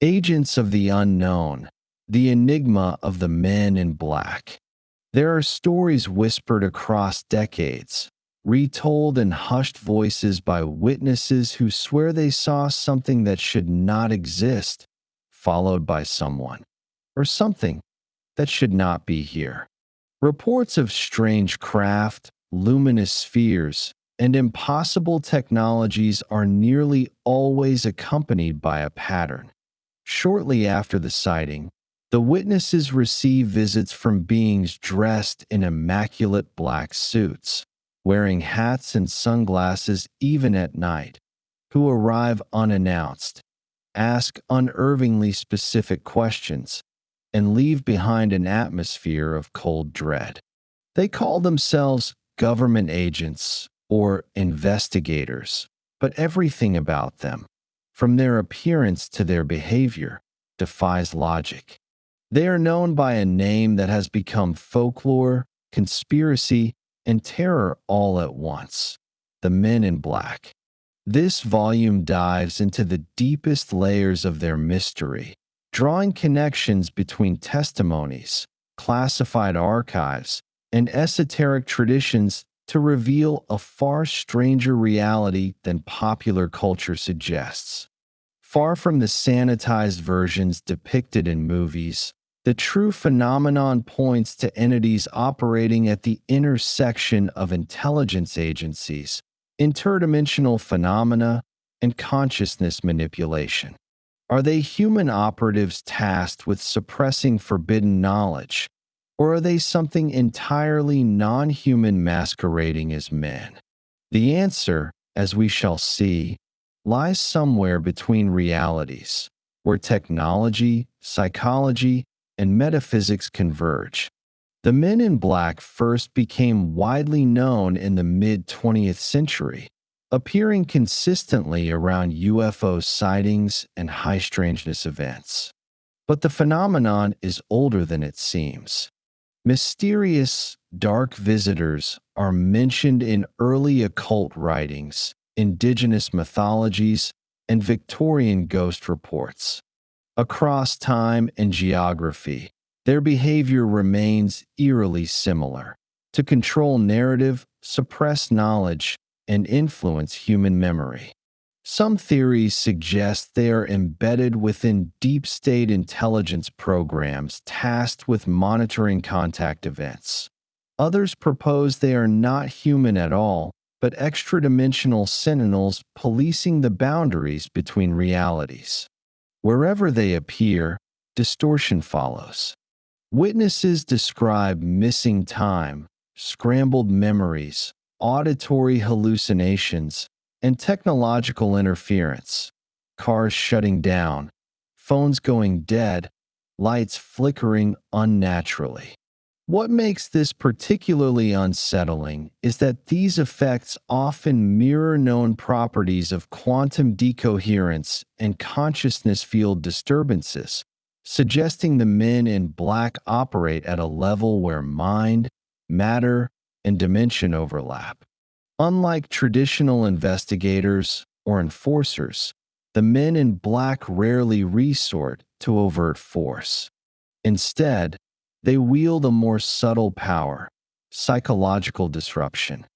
Agents of the unknown, the enigma of the men in black. There are stories whispered across decades, retold in hushed voices by witnesses who swear they saw something that should not exist, followed by someone, or something that should not be here. Reports of strange craft, luminous spheres, and impossible technologies are nearly always accompanied by a pattern. Shortly after the sighting, the witnesses receive visits from beings dressed in immaculate black suits, wearing hats and sunglasses even at night, who arrive unannounced, ask unervingly specific questions, and leave behind an atmosphere of cold dread. They call themselves government agents or investigators, but everything about them, from their appearance to their behavior, defies logic. They are known by a name that has become folklore, conspiracy, and terror all at once: the Men in Black. This volume dives into the deepest layers of their mystery, drawing connections between testimonies, classified archives, and esoteric traditions to reveal a far stranger reality than popular culture suggests. Far from the sanitized versions depicted in movies, the true phenomenon points to entities operating at the intersection of intelligence agencies, interdimensional phenomena, and consciousness manipulation. Are they human operatives tasked with suppressing forbidden knowledge, or are they something entirely non-human masquerading as men? The answer, as we shall see, lies somewhere between realities, where technology, psychology, and metaphysics converge. The Men in Black first became widely known in the mid-20th century, appearing consistently around UFO sightings and high-strangeness events. But the phenomenon is older than it seems. Mysterious, dark visitors are mentioned in early occult writings, indigenous mythologies, and Victorian ghost reports. Across time and geography, their behavior remains eerily similar: to control narrative, suppress knowledge, and influence human memory. Some theories suggest they are embedded within deep state intelligence programs tasked with monitoring contact events. Others propose they are not human at all, but extra-dimensional sentinels policing the boundaries between realities. Wherever they appear, distortion follows. Witnesses describe missing time, scrambled memories, auditory hallucinations, and technological interference: cars shutting down, phones going dead, lights flickering unnaturally. What makes this particularly unsettling is that these effects often mirror known properties of quantum decoherence and consciousness field disturbances, suggesting the Men in Black operate at a level where mind, matter, and dimension overlap. Unlike traditional investigators or enforcers, the Men in Black rarely resort to overt force. Instead, they wield a more subtle power: psychological disruption.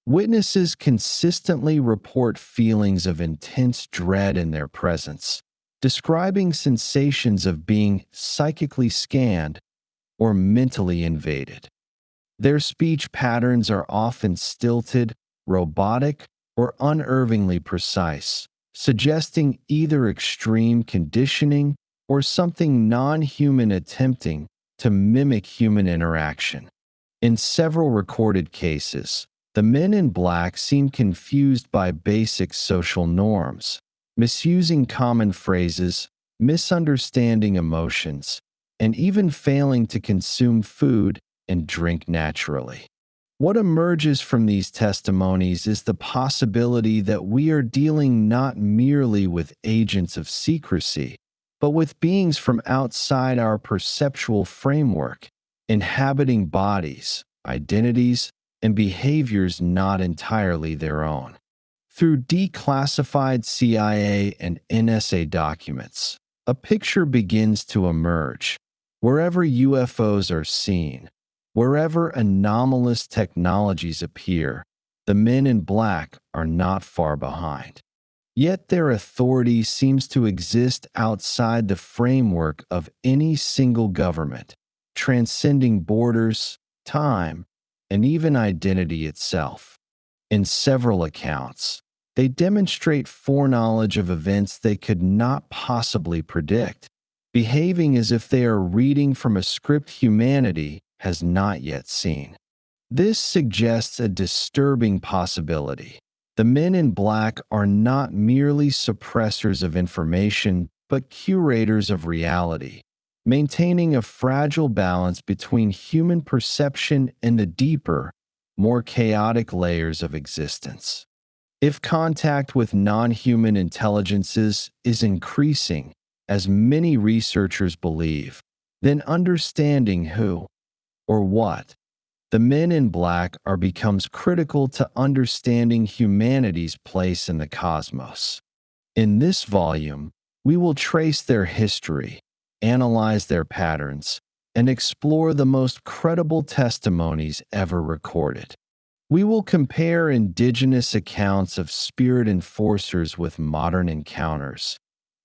Witnesses consistently report feelings of intense dread in their presence, describing sensations of being psychically scanned or mentally invaded. Their speech patterns are often stilted, robotic, or unnervingly precise, suggesting either extreme conditioning or something non-human attempting to mimic human interaction. In several recorded cases, the Men in Black seem confused by basic social norms, misusing common phrases, misunderstanding emotions, and even failing to consume food and drink naturally. What emerges from these testimonies is the possibility that we are dealing not merely with agents of secrecy, but with beings from outside our perceptual framework, inhabiting bodies, identities, and behaviors not entirely their own. Through declassified CIA and NSA documents, a picture begins to emerge. Wherever UFOs are seen, wherever anomalous technologies appear, the men in black are not far behind. Yet their authority seems to exist outside the framework of any single government, transcending borders, time, and even identity itself. In several accounts, they demonstrate foreknowledge of events they could not possibly predict, behaving as if they are reading from a script humanity has not yet seen. This suggests a disturbing possibility. The men in black are not merely suppressors of information, but curators of reality, maintaining a fragile balance between human perception and the deeper, more chaotic layers of existence. If contact with non-human intelligences is increasing, as many researchers believe, then understanding who, or what, the men in black are becomes critical to understanding humanity's place in the cosmos. In this volume, we will trace their history, analyze their patterns, and explore the most credible testimonies ever recorded. We will compare indigenous accounts of spirit enforcers with modern encounters,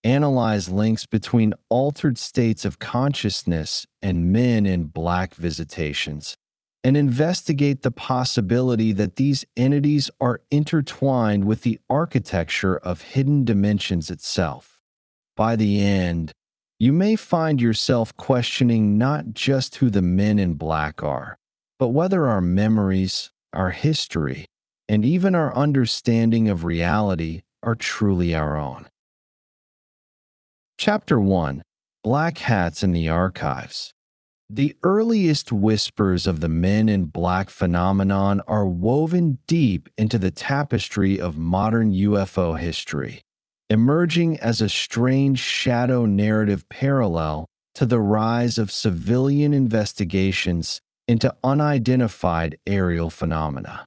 analyze links between altered states of consciousness and men in black visitations, and investigate the possibility that these entities are intertwined with the architecture of hidden dimensions itself. By the end, you may find yourself questioning not just who the men in black are, but whether our memories, our history, and even our understanding of reality are truly our own. Chapter 1: Black Hats in the Archives. The earliest whispers of the men in black phenomenon are woven deep into the tapestry of modern UFO history, emerging as a strange shadow narrative parallel to the rise of civilian investigations into unidentified aerial phenomena.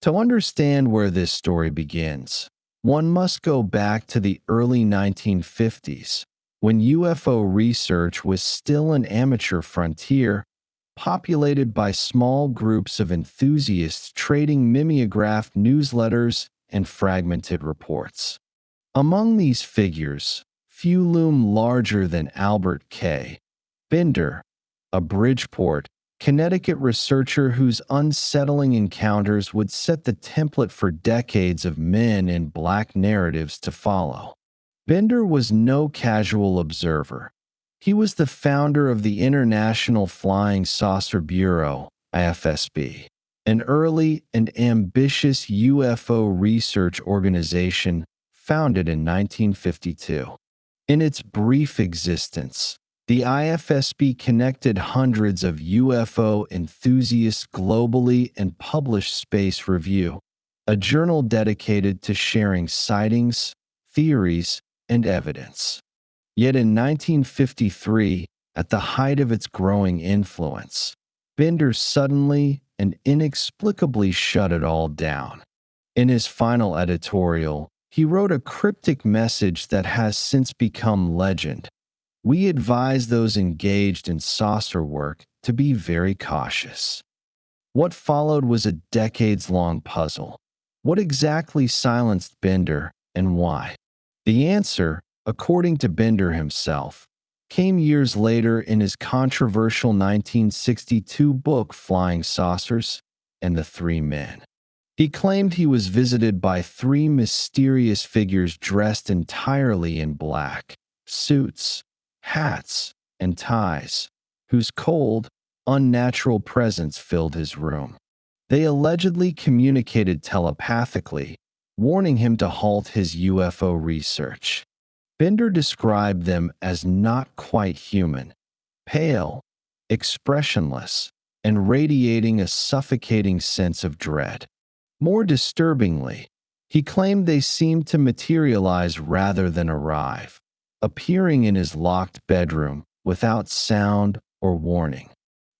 To understand where this story begins, one must go back to the early 1950s, when UFO research was still an amateur frontier, populated by small groups of enthusiasts trading mimeographed newsletters and fragmented reports. Among these figures, few loom larger than Albert K. Bender, a Bridgeport, Connecticut researcher whose unsettling encounters would set the template for decades of men in black narratives to follow. Bender was no casual observer. He was the founder of the International Flying Saucer Bureau, IFSB, an early and ambitious UFO research organization founded in 1952. In its brief existence, the IFSB connected hundreds of UFO enthusiasts globally and published Space Review, a journal dedicated to sharing sightings, theories, and evidence. Yet in 1953, at the height of its growing influence, Bender suddenly and inexplicably shut it all down. In his final editorial, he wrote a cryptic message that has since become legend. We advise those engaged in saucer work to be very cautious. What followed was a decades-long puzzle. What exactly silenced Bender and why? The answer, according to Bender himself, came years later in his controversial 1962 book Flying Saucers and the Three Men. He claimed he was visited by three mysterious figures dressed entirely in black, suits, hats, and ties, whose cold, unnatural presence filled his room. They allegedly communicated telepathically, warning him to halt his UFO research. Bender described them as not quite human, pale, expressionless, and radiating a suffocating sense of dread. More disturbingly, he claimed they seemed to materialize rather than arrive, appearing in his locked bedroom without sound or warning.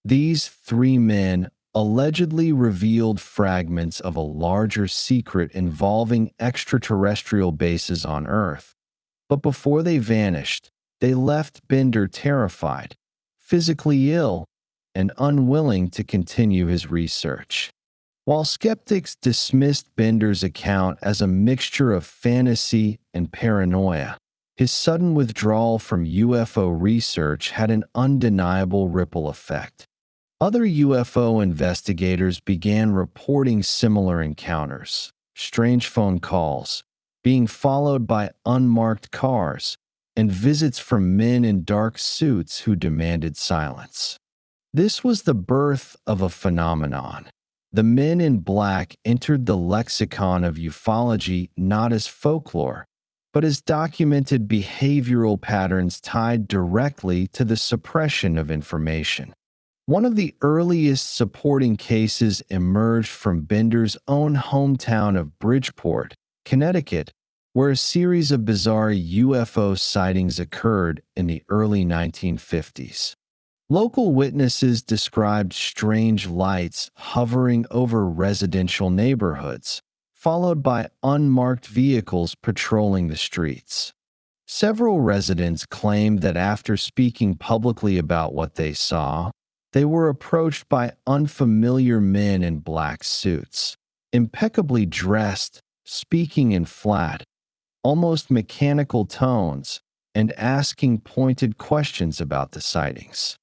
These three men allegedly revealed fragments of a larger secret involving extraterrestrial bases on Earth. But before they vanished, They left Bender terrified, physically ill, and unwilling to continue his research. While skeptics dismissed Bender's account as a mixture of fantasy and paranoia, his sudden withdrawal from UFO research had an undeniable ripple effect. Other UFO investigators began reporting similar encounters, strange phone calls, being followed by unmarked cars, and visits from men in dark suits who demanded silence. This was the birth of a phenomenon. The men in black entered the lexicon of ufology not as folklore, but as documented behavioral patterns tied directly to the suppression of information. One of the earliest supporting cases emerged from Bender's own hometown of Bridgeport, Connecticut, where a series of bizarre UFO sightings occurred in the early 1950s. Local witnesses described strange lights hovering over residential neighborhoods, followed by unmarked vehicles patrolling the streets. Several residents claimed that after speaking publicly about what they saw, they were approached by unfamiliar men in black suits, impeccably dressed, speaking in flat, almost mechanical tones, and asking pointed questions about the sightings.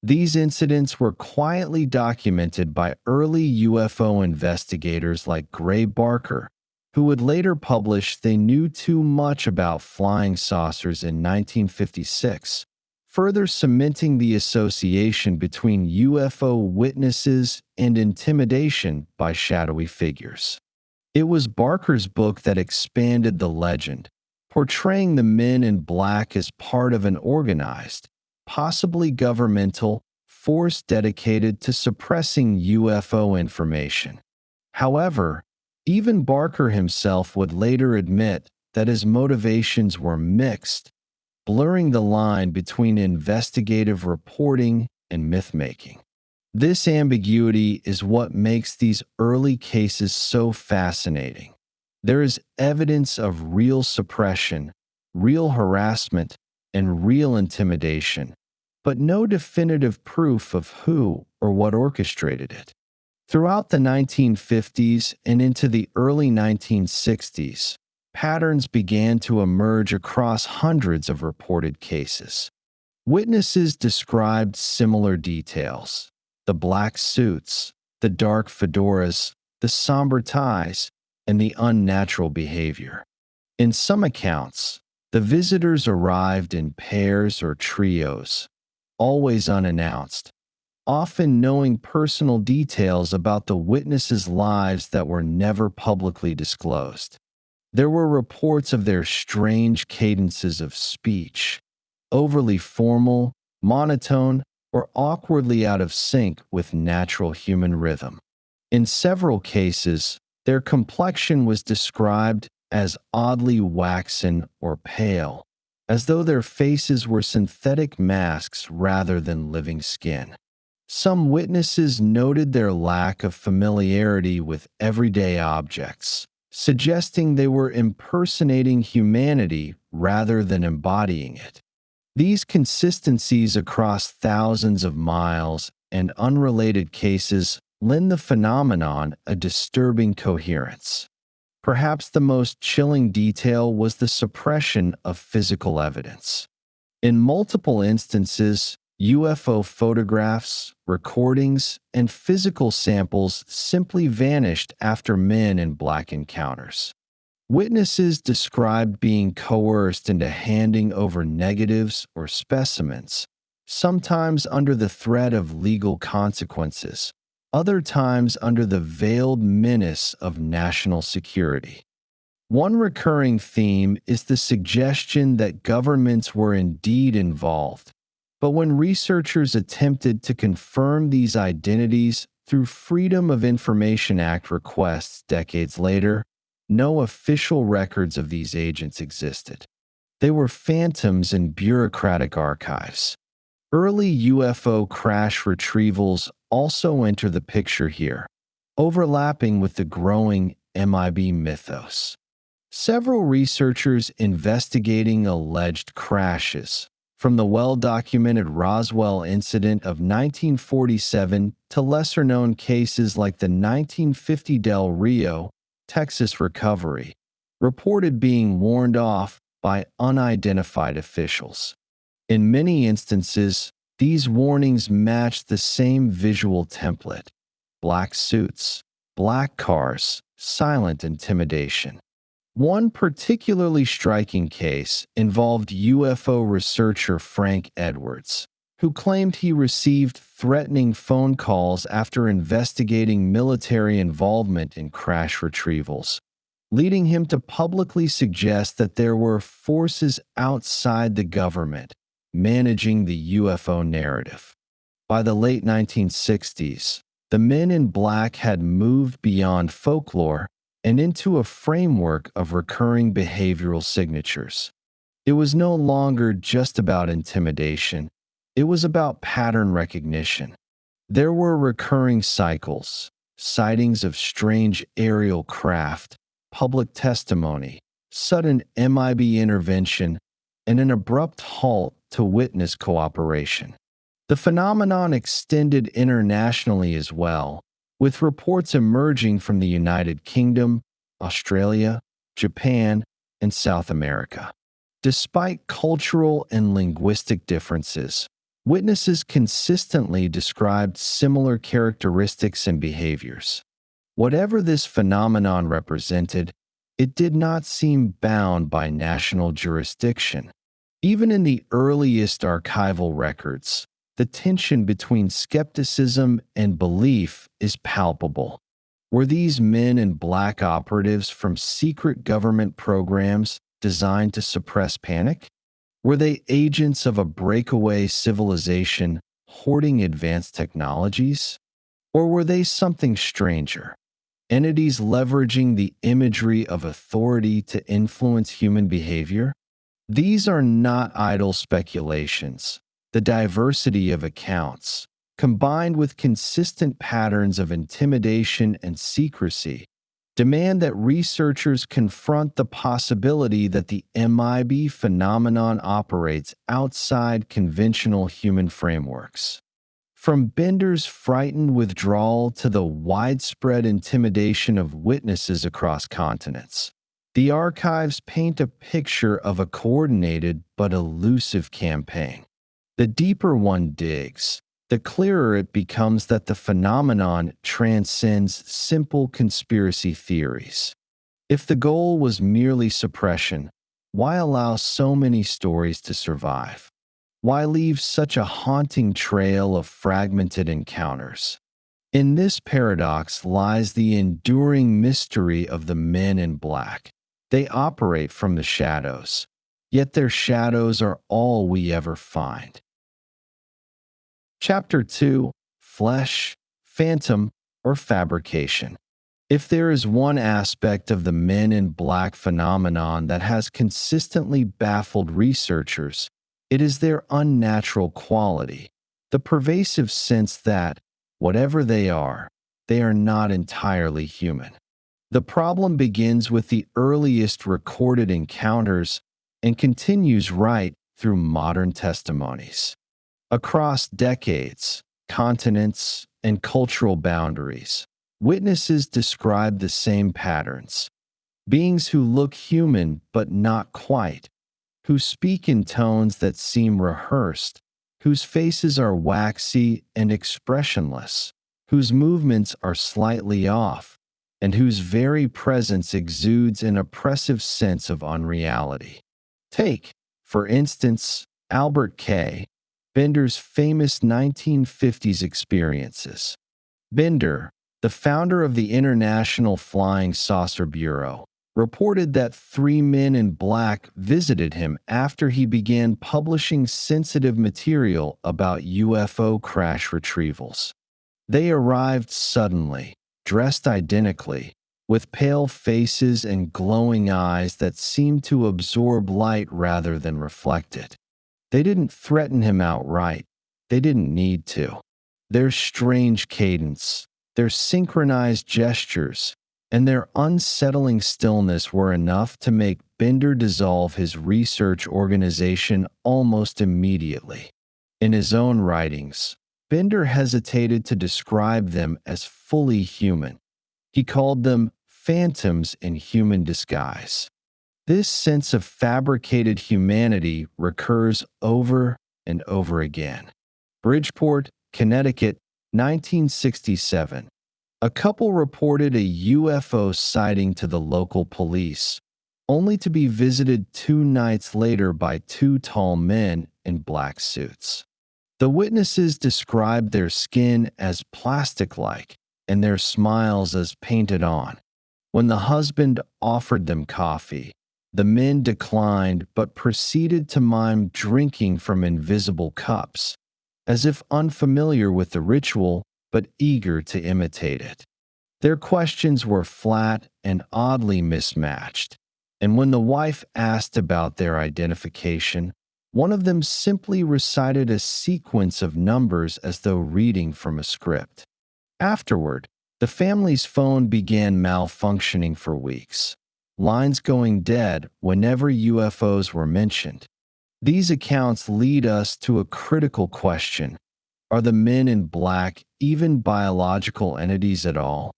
These incidents were quietly documented by early UFO investigators like Gray Barker, who would later publish They Knew Too Much About Flying Saucers in 1956, further cementing the association between UFO witnesses and intimidation by shadowy figures. It was Barker's book that expanded the legend, portraying the men in black as part of an organized, possibly governmental, force dedicated to suppressing UFO information. However, even Barker himself would later admit that his motivations were mixed, blurring the line between investigative reporting and myth-making. This ambiguity is what makes these early cases so fascinating. There is evidence of real suppression, real harassment, and real intimidation, but no definitive proof of who or what orchestrated it. Throughout the 1950s and into the early 1960s, patterns began to emerge across hundreds of reported cases. Witnesses described similar details: the black suits, the dark fedoras, the somber ties, and the unnatural behavior. In some accounts, the visitors arrived in pairs or trios, always unannounced, often knowing personal details about the witnesses' lives that were never publicly disclosed. There were reports of their strange cadences of speech, overly formal, monotone, or awkwardly out of sync with natural human rhythm. In several cases, their complexion was described as oddly waxen or pale, as though their faces were synthetic masks rather than living skin. Some witnesses noted their lack of familiarity with everyday objects, suggesting they were impersonating humanity rather than embodying it. These consistencies across thousands of miles and unrelated cases lend the phenomenon a disturbing coherence. Perhaps the most chilling detail was the suppression of physical evidence. In multiple instances, UFO photographs, recordings, and physical samples simply vanished after men in black encounters. Witnesses described being coerced into handing over negatives or specimens, sometimes under the threat of legal consequences, other times under the veiled menace of national security. One recurring theme is the suggestion that governments were indeed involved, but when researchers attempted to confirm these identities through Freedom of Information Act requests decades later, no official records of these agents existed. They were phantoms in bureaucratic archives. Early UFO crash retrievals also enter the picture here, overlapping with the growing MIB mythos. Several researchers investigating alleged crashes, From the well-documented Roswell incident of 1947 to lesser-known cases like the 1950 Del Rio, Texas recovery, reported being warned off by unidentified officials. In many instances, these warnings matched the same visual template: black suits, black cars, silent intimidation. One particularly striking case involved UFO researcher Frank Edwards, who claimed he received threatening phone calls after investigating military involvement in crash retrievals, leading him to publicly suggest that there were forces outside the government managing the UFO narrative. By the late 1960s, the Men in Black had moved beyond folklore and into a framework of recurring behavioral signatures. It was no longer just about intimidation, it was about pattern recognition. There were recurring cycles, sightings of strange aerial craft, public testimony, sudden MIB intervention, and an abrupt halt to witness cooperation. The phenomenon extended internationally as well, with reports emerging from the United Kingdom, Australia, Japan, and South America. Despite cultural and linguistic differences, witnesses consistently described similar characteristics and behaviors. Whatever this phenomenon represented, it did not seem bound by national jurisdiction. Even in the earliest archival records, the tension between skepticism and belief is palpable. Were these Men in Black operatives from secret government programs designed to suppress panic? Were they agents of a breakaway civilization hoarding advanced technologies? Or were they something stranger? Entities leveraging the imagery of authority to influence human behavior? These are not idle speculations. The diversity of accounts, combined with consistent patterns of intimidation and secrecy, demand that researchers confront the possibility that the MIB phenomenon operates outside conventional human frameworks. From Bender's frightened withdrawal to the widespread intimidation of witnesses across continents, the archives paint a picture of a coordinated but elusive campaign. The deeper one digs, the clearer it becomes that the phenomenon transcends simple conspiracy theories. If the goal was merely suppression, why allow so many stories to survive? Why leave such a haunting trail of fragmented encounters? In this paradox lies the enduring mystery of the Men in Black. They operate from the shadows, yet their shadows are all we ever find. Chapter 2: Flesh, Phantom, or Fabrication. If there is one aspect of the Men in Black phenomenon that has consistently baffled researchers, it is their unnatural quality, the pervasive sense that, whatever they are not entirely human. The problem begins with the earliest recorded encounters and continues right through modern testimonies. Across decades, continents, and cultural boundaries, witnesses describe the same patterns. Beings who look human but not quite, who speak in tones that seem rehearsed, whose faces are waxy and expressionless, whose movements are slightly off, and whose very presence exudes an oppressive sense of unreality. Take, for instance, Albert K. Bender's famous 1950s experiences. Bender, the founder of the International Flying Saucer Bureau, reported that 3 men in black visited him after he began publishing sensitive material about UFO crash retrievals. They arrived suddenly, dressed identically, with pale faces and glowing eyes that seemed to absorb light rather than reflect it. They didn't threaten him outright. They didn't need to. Their strange cadence, their synchronized gestures, and their unsettling stillness were enough to make Bender dissolve his research organization almost immediately. In his own writings, Bender hesitated to describe them as fully human. He called them phantoms in human disguise. This sense of fabricated humanity recurs over and over again. Bridgeport, Connecticut, 1967. A couple reported a UFO sighting to the local police, only to be visited 2 nights later by two tall men in black suits. The witnesses described their skin as plastic-like and their smiles as painted on. When the husband offered them coffee, the men declined but proceeded to mime drinking from invisible cups, as if unfamiliar with the ritual but eager to imitate it. Their questions were flat and oddly mismatched, and when the wife asked about their identification, one of them simply recited a sequence of numbers as though reading from a script. Afterward, the family's phone began malfunctioning for weeks, lines going dead whenever UFOs were mentioned. These accounts lead us to a critical question. Are the men in black even biological entities at all?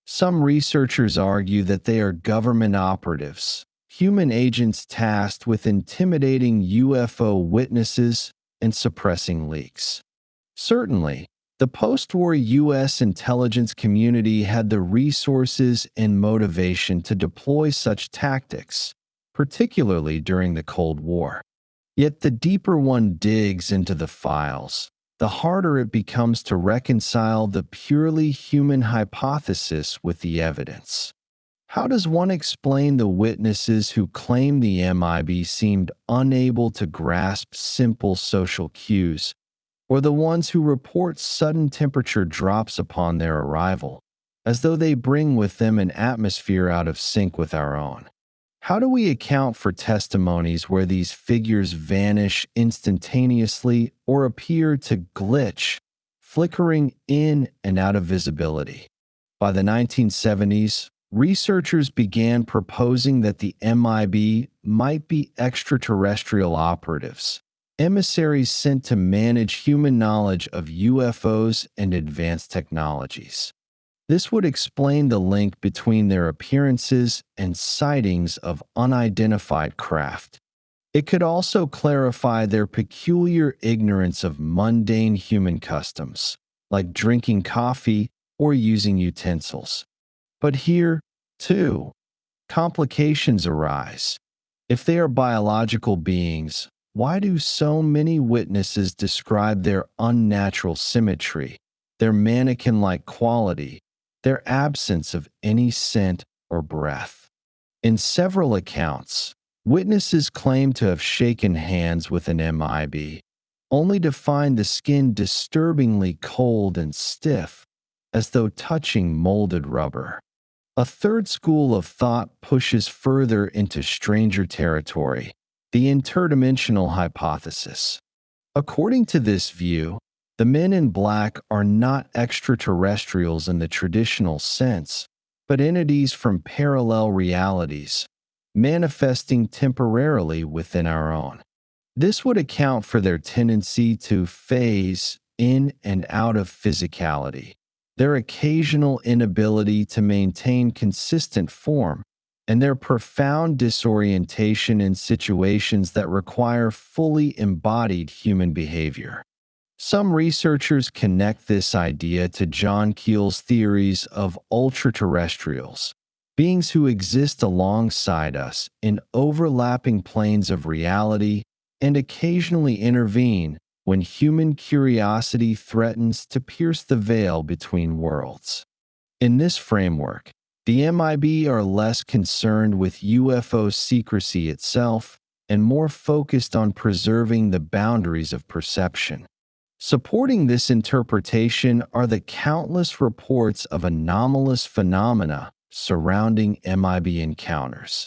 Some researchers argue that they are government operatives, human agents tasked with intimidating UFO witnesses and suppressing leaks. Certainly, the post-war U.S. intelligence community had the resources and motivation to deploy such tactics, particularly during the Cold War. Yet the deeper one digs into the files, the harder it becomes to reconcile the purely human hypothesis with the evidence. How does one explain the witnesses who claim the MIB seemed unable to grasp simple social cues, or the ones who report sudden temperature drops upon their arrival, as though they bring with them an atmosphere out of sync with our own? How do we account for testimonies where these figures vanish instantaneously or appear to glitch, flickering in and out of visibility? By the 1970s, researchers began proposing that the MIB might be extraterrestrial operatives, emissaries sent to manage human knowledge of UFOs and advanced technologies. This would explain the link between their appearances and sightings of unidentified craft. It could also clarify their peculiar ignorance of mundane human customs, like drinking coffee or using utensils. But here, too, complications arise. If they are biological beings, why do so many witnesses describe their unnatural symmetry, their mannequin-like quality, their absence of any scent or breath? In several accounts, witnesses claim to have shaken hands with an MIB, only to find the skin disturbingly cold and stiff, as though touching molded rubber. A third school of thought pushes further into stranger territory, the interdimensional hypothesis. According to this view, the men in black are not extraterrestrials in the traditional sense, but entities from parallel realities, manifesting temporarily within our own. This would account for their tendency to phase in and out of physicality, their occasional inability to maintain consistent form, and their profound disorientation in situations that require fully embodied human behavior. Some researchers connect this idea to John Keel's theories of ultraterrestrials, beings who exist alongside us in overlapping planes of reality and occasionally intervene when human curiosity threatens to pierce the veil between worlds. In this framework, the MIB are less concerned with UFO secrecy itself and more focused on preserving the boundaries of perception. Supporting this interpretation are the countless reports of anomalous phenomena surrounding MIB encounters.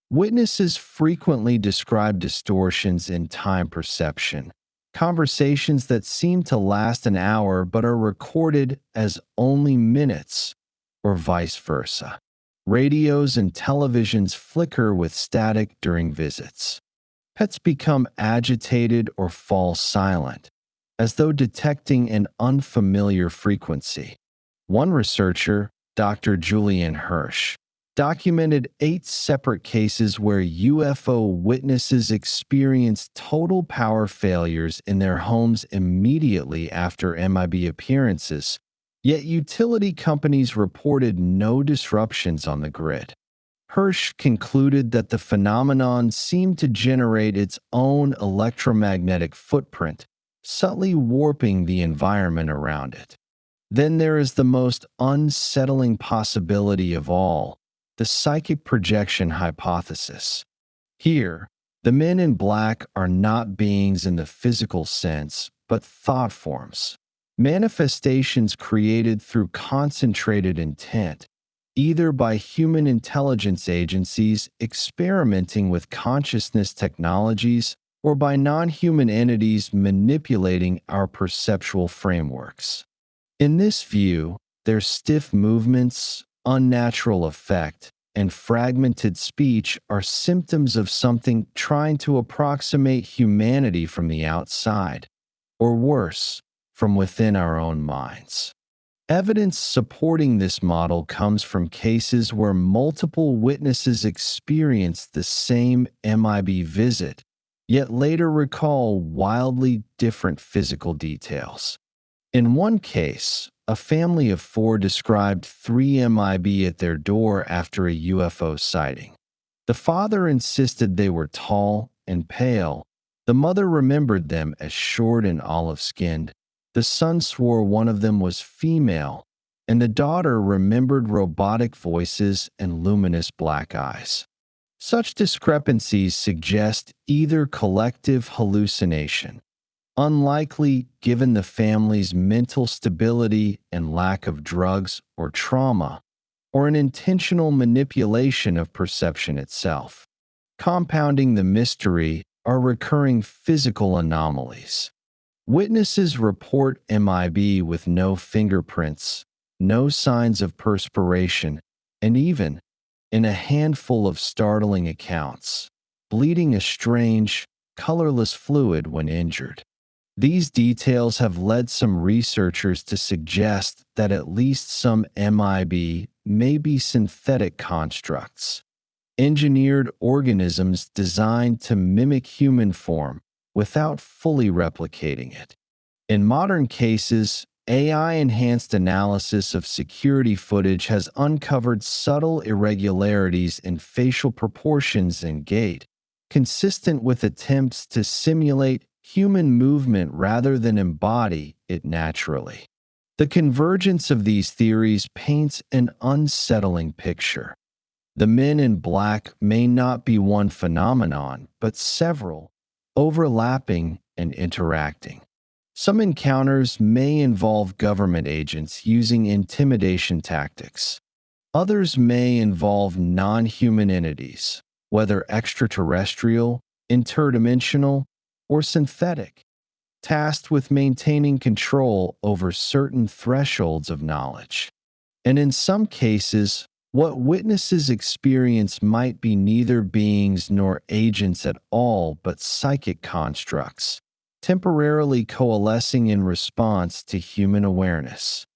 Witnesses frequently describe distortions in time perception, conversations that seem to last an hour but are recorded as only minutes, or vice versa. Radios and televisions flicker with static during visits. Pets become agitated or fall silent, as though detecting an unfamiliar frequency. One researcher, Dr. Julian Hirsch, documented 8 separate cases where UFO witnesses experienced total power failures in their homes immediately after MIB appearances, yet utility companies reported no disruptions on the grid. Hirsch concluded that the phenomenon seemed to generate its own electromagnetic footprint, subtly warping the environment around it. Then there is the most unsettling possibility of all, the psychic projection hypothesis. Here, the men in black are not beings in the physical sense, but thought forms, manifestations created through concentrated intent, either by human intelligence agencies experimenting with consciousness technologies or by non-human entities manipulating our perceptual frameworks. In this view, their stiff movements, unnatural effect, and fragmented speech are symptoms of something trying to approximate humanity from the outside, or worse, from within our own minds. Evidence supporting this model comes from cases where multiple witnesses experienced the same MIB visit, yet later recall wildly different physical details. In one case, a family of 4 described 3 MIB at their door after a UFO sighting. The father insisted they were tall and pale. The mother remembered them as short and olive-skinned. The son swore one of them was female, and the daughter remembered robotic voices and luminous black eyes. Such discrepancies suggest either collective hallucination, unlikely given the family's mental stability and lack of drugs or trauma, or an intentional manipulation of perception itself. Compounding the mystery are recurring physical anomalies. Witnesses report MIB with no fingerprints, no signs of perspiration, and even, in a handful of startling accounts, bleeding a strange, colorless fluid when injured. These details have led some researchers to suggest that at least some MIB may be synthetic constructs, engineered organisms designed to mimic human form without fully replicating it. In modern cases, AI-enhanced analysis of security footage has uncovered subtle irregularities in facial proportions and gait, consistent with attempts to simulate human movement rather than embody it naturally. The convergence of these theories paints an unsettling picture. The men in black may not be one phenomenon, but several, overlapping and interacting. Some encounters may involve government agents using intimidation tactics. Others may involve non-human entities, whether extraterrestrial, interdimensional, or synthetic, tasked with maintaining control over certain thresholds of knowledge. And in some cases, what witnesses experience might be neither beings nor agents at all but psychic constructs, temporarily coalescing in response to human awareness.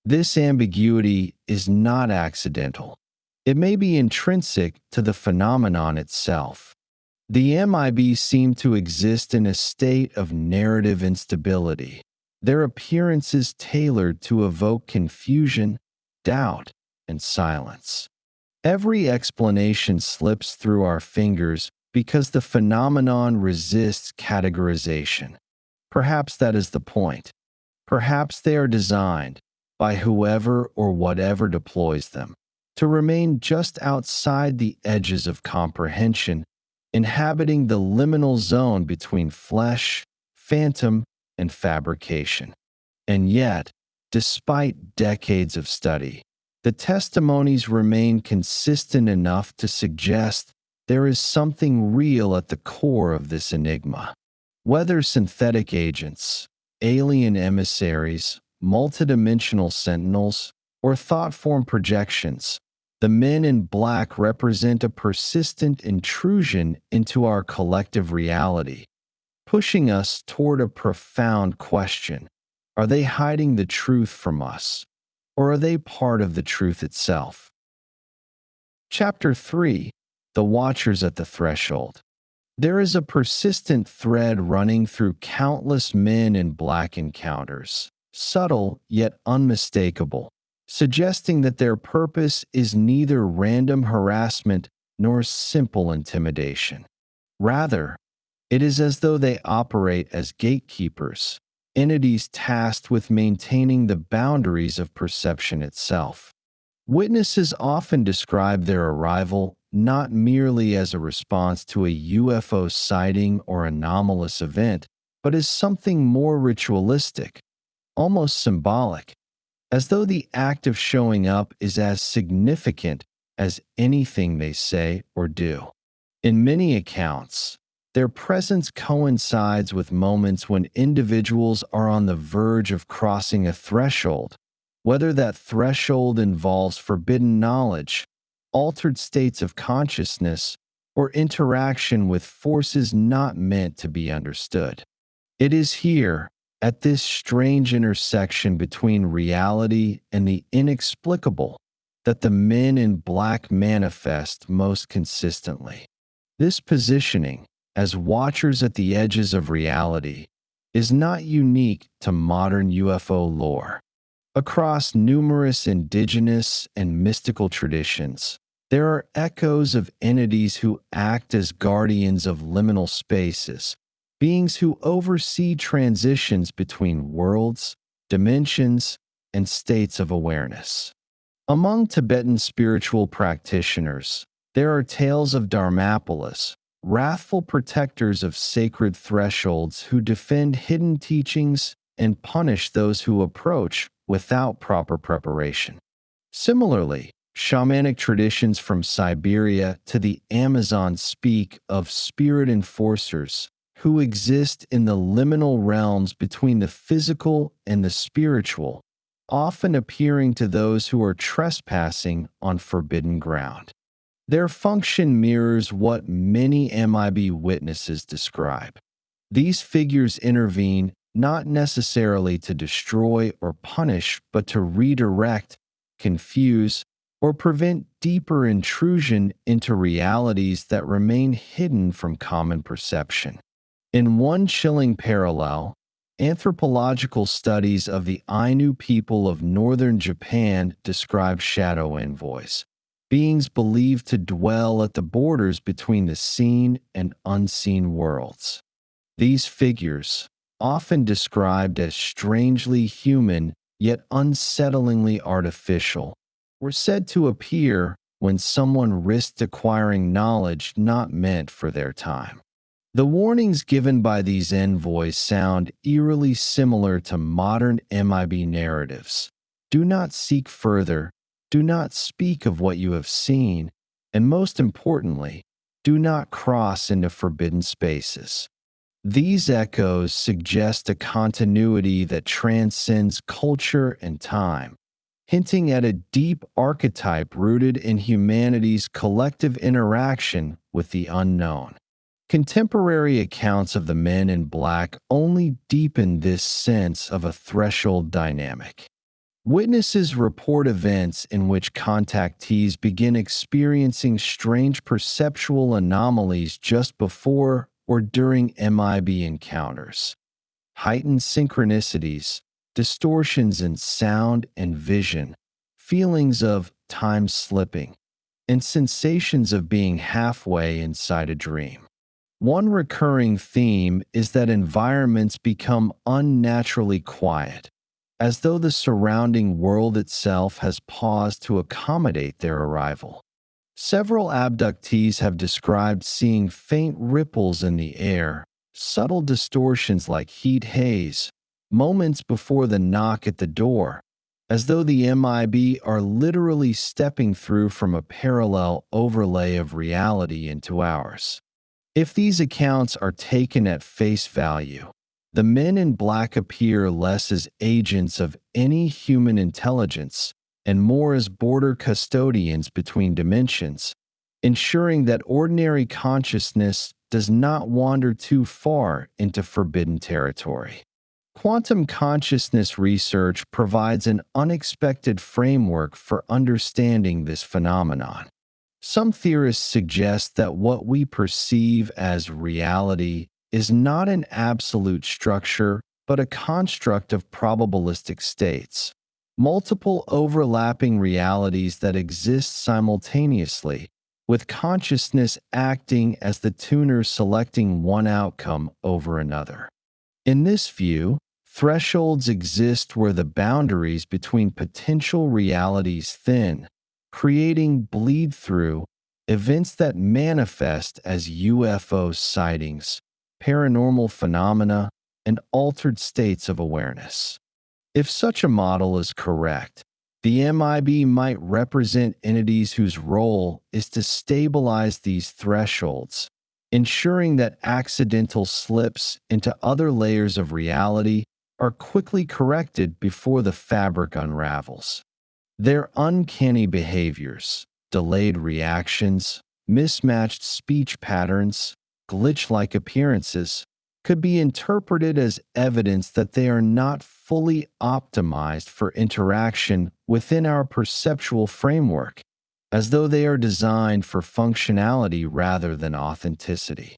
This ambiguity is not accidental. It may be intrinsic to the phenomenon itself. The MIB seem to exist in a state of narrative instability, their appearances tailored to evoke confusion, doubt, and silence. Every explanation slips through our fingers because the phenomenon resists categorization. Perhaps that is the point. Perhaps they are designed, by whoever or whatever deploys them, to remain just outside the edges of comprehension, inhabiting the liminal zone between flesh, phantom, and fabrication. And yet, despite decades of study, the testimonies remain consistent enough to suggest there is something real at the core of this enigma. Whether synthetic agents, alien emissaries, multidimensional sentinels, or thought-form projections, The men in black represent a persistent intrusion into our collective reality, pushing us toward a profound question. Are they hiding the truth from us, or are they part of the truth itself? Chapter 3: The Watchers at the Threshold. There is a persistent thread running through countless men in black encounters, subtle yet unmistakable, suggesting that their purpose is neither random harassment nor simple intimidation. Rather, it is as though they operate as gatekeepers, entities tasked with maintaining the boundaries of perception itself. Witnesses often describe their arrival not merely as a response to a UFO sighting or anomalous event, but as something more ritualistic, almost symbolic, as though the act of showing up is as significant as anything they say or do. In many accounts, their presence coincides with moments when individuals are on the verge of crossing a threshold, whether that threshold involves forbidden knowledge, altered states of consciousness, or interaction with forces not meant to be understood. It is here, at this strange intersection between reality and the inexplicable, that the men in black manifest most consistently. This positioning, as watchers at the edges of reality, is not unique to modern UFO lore. Across numerous indigenous and mystical traditions, there are echoes of entities who act as guardians of liminal spaces, beings who oversee transitions between worlds, dimensions, and states of awareness. Among Tibetan spiritual practitioners, there are tales of Dharmapalas, wrathful protectors of sacred thresholds who defend hidden teachings and punish those who approach without proper preparation. Similarly, shamanic traditions from Siberia to the Amazon speak of spirit enforcers who exist in the liminal realms between the physical and the spiritual, often appearing to those who are trespassing on forbidden ground. Their function mirrors what many MIB witnesses describe. These figures intervene not necessarily to destroy or punish, but to redirect, confuse, or prevent deeper intrusion into realities that remain hidden from common perception. In one chilling parallel, anthropological studies of the Ainu people of northern Japan describe shadow envoys, beings believed to dwell at the borders between the seen and unseen worlds. These figures, often described as strangely human yet unsettlingly artificial, were said to appear when someone risked acquiring knowledge not meant for their time. The warnings given by these envoys sound eerily similar to modern MIB narratives. Do not seek further, do not speak of what you have seen, and most importantly, do not cross into forbidden spaces. These echoes suggest a continuity that transcends culture and time, hinting at a deep archetype rooted in humanity's collective interaction with the unknown. Contemporary accounts of the men in black only deepen this sense of a threshold dynamic. Witnesses report events in which contactees begin experiencing strange perceptual anomalies just before or during MIB encounters. Heightened synchronicities, distortions in sound and vision, feelings of time slipping, and sensations of being halfway inside a dream. One recurring theme is that environments become unnaturally quiet, as though the surrounding world itself has paused to accommodate their arrival. Several abductees have described seeing faint ripples in the air, subtle distortions like heat haze, moments before the knock at the door, as though the MIB are literally stepping through from a parallel overlay of reality into ours. If these accounts are taken at face value, the men in black appear less as agents of any human intelligence and more as border custodians between dimensions, ensuring that ordinary consciousness does not wander too far into forbidden territory. Quantum consciousness research provides an unexpected framework for understanding this phenomenon. Some theorists suggest that what we perceive as reality is not an absolute structure, but a construct of probabilistic states, multiple overlapping realities that exist simultaneously, with consciousness acting as the tuner selecting one outcome over another. In this view, thresholds exist where the boundaries between potential realities thin, creating bleed-through events that manifest as UFO sightings, paranormal phenomena, and altered states of awareness. If such a model is correct, the MIB might represent entities whose role is to stabilize these thresholds, ensuring that accidental slips into other layers of reality are quickly corrected before the fabric unravels. Their uncanny behaviors, delayed reactions, mismatched speech patterns, glitch-like appearances, could be interpreted as evidence that they are not fully optimized for interaction within our perceptual framework, as though they are designed for functionality rather than authenticity.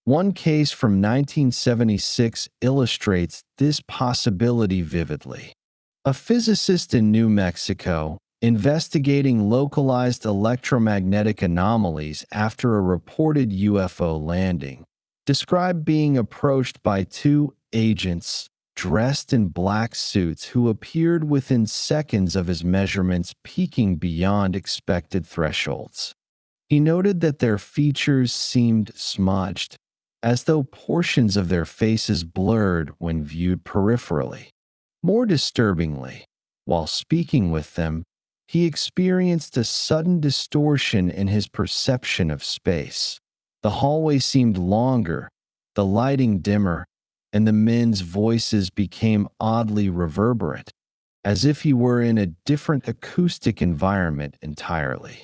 One case from 1976 illustrates this possibility vividly. A physicist in New Mexico, investigating localized electromagnetic anomalies after a reported UFO landing, described being approached by two agents dressed in black suits who appeared within seconds of his measurements, peaking beyond expected thresholds. He noted that their features seemed smudged, as though portions of their faces blurred when viewed peripherally. More disturbingly, while speaking with them, he experienced a sudden distortion in his perception of space. The hallway seemed longer, the lighting dimmer, and the men's voices became oddly reverberant, as if he were in a different acoustic environment entirely.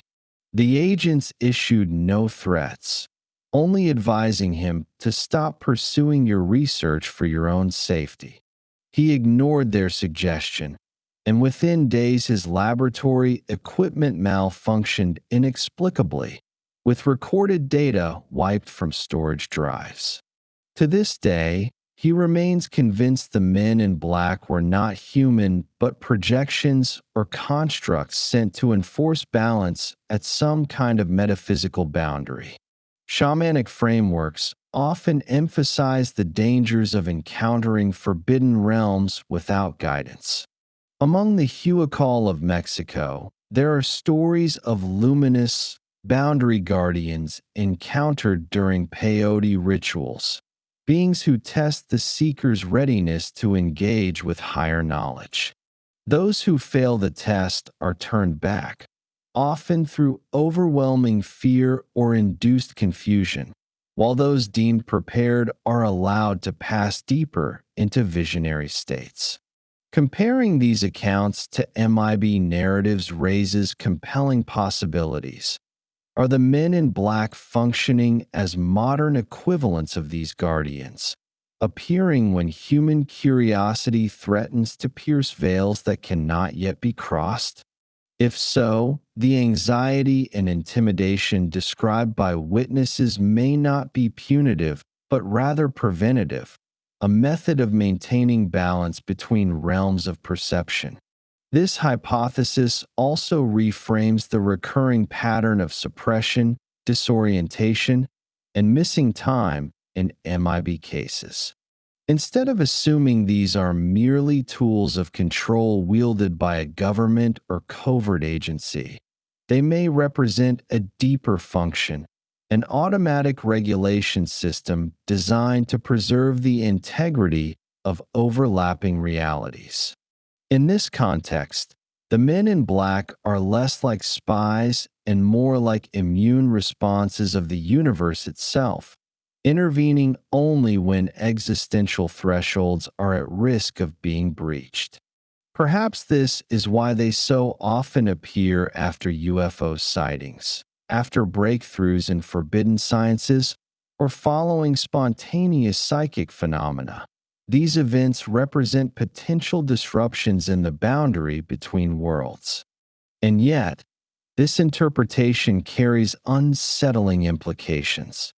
The agents issued no threats, only advising him to stop pursuing your research for your own safety. He ignored their suggestion, and within days his laboratory equipment malfunctioned inexplicably, with recorded data wiped from storage drives. To this day, he remains convinced the men in black were not human but projections or constructs sent to enforce balance at some kind of metaphysical boundary. Shamanic frameworks often emphasize the dangers of encountering forbidden realms without guidance. Among the Huacal of Mexico, there are stories of luminous boundary guardians encountered during peyote rituals, beings who test the seeker's readiness to engage with higher knowledge. Those who fail the test are turned back, often through overwhelming fear or induced confusion, while those deemed prepared are allowed to pass deeper into visionary states. Comparing these accounts to MIB narratives raises compelling possibilities. Are the men in black functioning as modern equivalents of these guardians, appearing when human curiosity threatens to pierce veils that cannot yet be crossed? If so, the anxiety and intimidation described by witnesses may not be punitive, but rather preventative, a method of maintaining balance between realms of perception. This hypothesis also reframes the recurring pattern of suppression, disorientation, and missing time in MIB cases. Instead of assuming these are merely tools of control wielded by a government or covert agency, they may represent a deeper function, an automatic regulation system designed to preserve the integrity of overlapping realities. In this context, the men in black are less like spies and more like immune responses of the universe itself, intervening only when existential thresholds are at risk of being breached. Perhaps this is why they so often appear after UFO sightings, after breakthroughs in forbidden sciences, or following spontaneous psychic phenomena. These events represent potential disruptions in the boundary between worlds. And yet, this interpretation carries unsettling implications.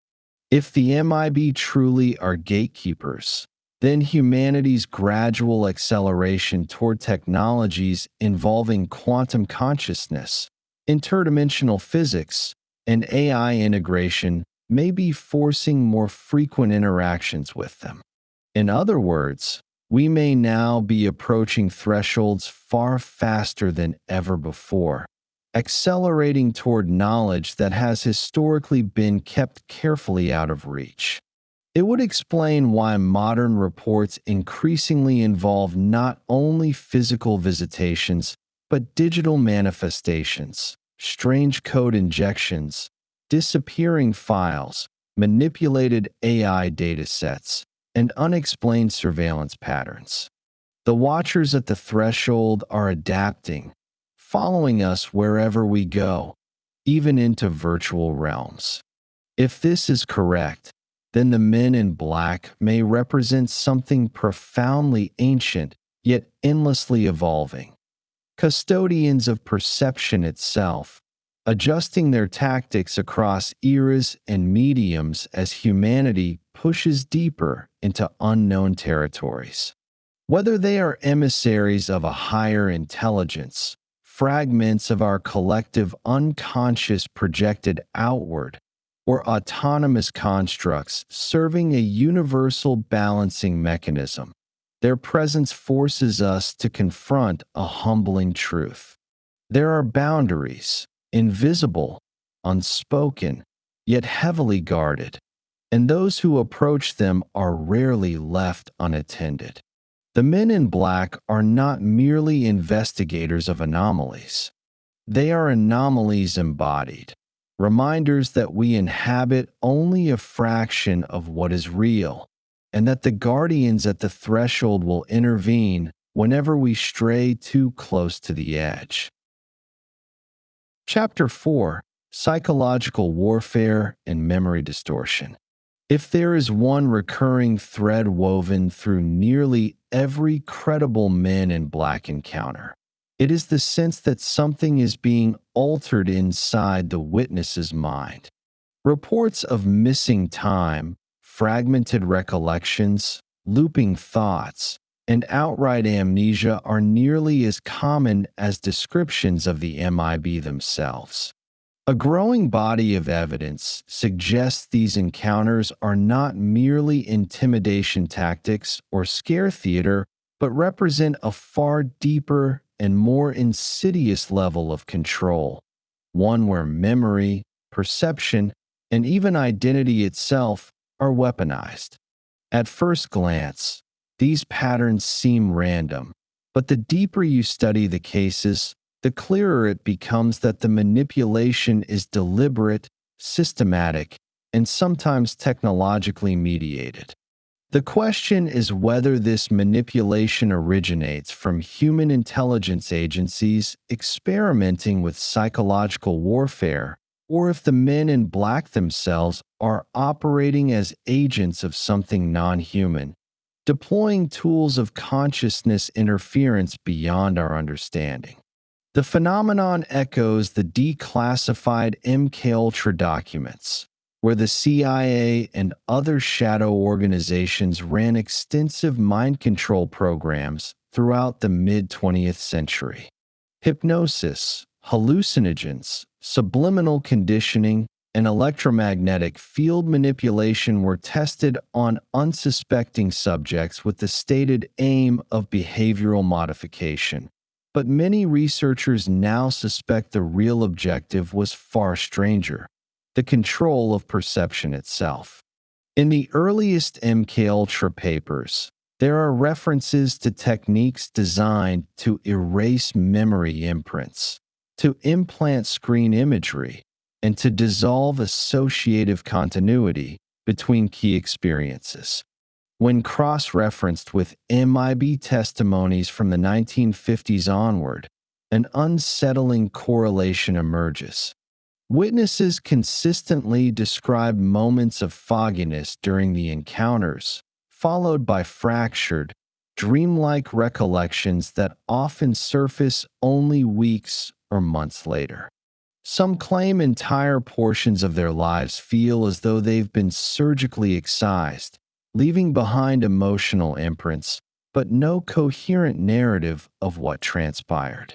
If the MIB truly are gatekeepers, then humanity's gradual acceleration toward technologies involving quantum consciousness, interdimensional physics, and AI integration may be forcing more frequent interactions with them. In other words, we may now be approaching thresholds far faster than ever before, accelerating toward knowledge that has historically been kept carefully out of reach. It would explain why modern reports increasingly involve not only physical visitations, but digital manifestations, strange code injections, disappearing files, manipulated AI datasets, and unexplained surveillance patterns. The watchers at the threshold are adapting, following us wherever we go, even into virtual realms. If this is correct, then the men in black may represent something profoundly ancient yet endlessly evolving. Custodians of perception itself, adjusting their tactics across eras and mediums as humanity pushes deeper into unknown territories. Whether they are emissaries of a higher intelligence, fragments of our collective unconscious projected outward, or autonomous constructs serving a universal balancing mechanism, their presence forces us to confront a humbling truth. There are boundaries, invisible, unspoken, yet heavily guarded, and those who approach them are rarely left unattended. The men in black are not merely investigators of anomalies. They are anomalies embodied, reminders that we inhabit only a fraction of what is real, and that the guardians at the threshold will intervene whenever we stray too close to the edge. Chapter 4: Psychological Warfare and Memory Distortion. If there is one recurring thread woven through nearly every credible Men in Black encounter, it is the sense that something is being altered inside the witness's mind. Reports of missing time, fragmented recollections, looping thoughts, and outright amnesia are nearly as common as descriptions of the MIB themselves. A growing body of evidence suggests these encounters are not merely intimidation tactics or scare theater, but represent a far deeper and more insidious level of control, one where memory, perception, and even identity itself are weaponized. At first glance, these patterns seem random, but the deeper you study the cases, the clearer it becomes that the manipulation is deliberate, systematic, and sometimes technologically mediated. The question is whether this manipulation originates from human intelligence agencies experimenting with psychological warfare, or if the men in black themselves are operating as agents of something non-human, deploying tools of consciousness interference beyond our understanding. The phenomenon echoes the declassified MKUltra documents, where the CIA and other shadow organizations ran extensive mind control programs throughout the mid-20th century. Hypnosis, hallucinogens, subliminal conditioning, and electromagnetic field manipulation were tested on unsuspecting subjects with the stated aim of behavioral modification. But many researchers now suspect the real objective was far stranger: the control of perception itself. In the earliest MKUltra papers, there are references to techniques designed to erase memory imprints, to implant screen imagery, and to dissolve associative continuity between key experiences. When cross-referenced with MIB testimonies from the 1950s onward, an unsettling correlation emerges. Witnesses consistently describe moments of fogginess during the encounters, followed by fractured, dreamlike recollections that often surface only weeks or months later. Some claim entire portions of their lives feel as though they've been surgically excised, leaving behind emotional imprints, but no coherent narrative of what transpired.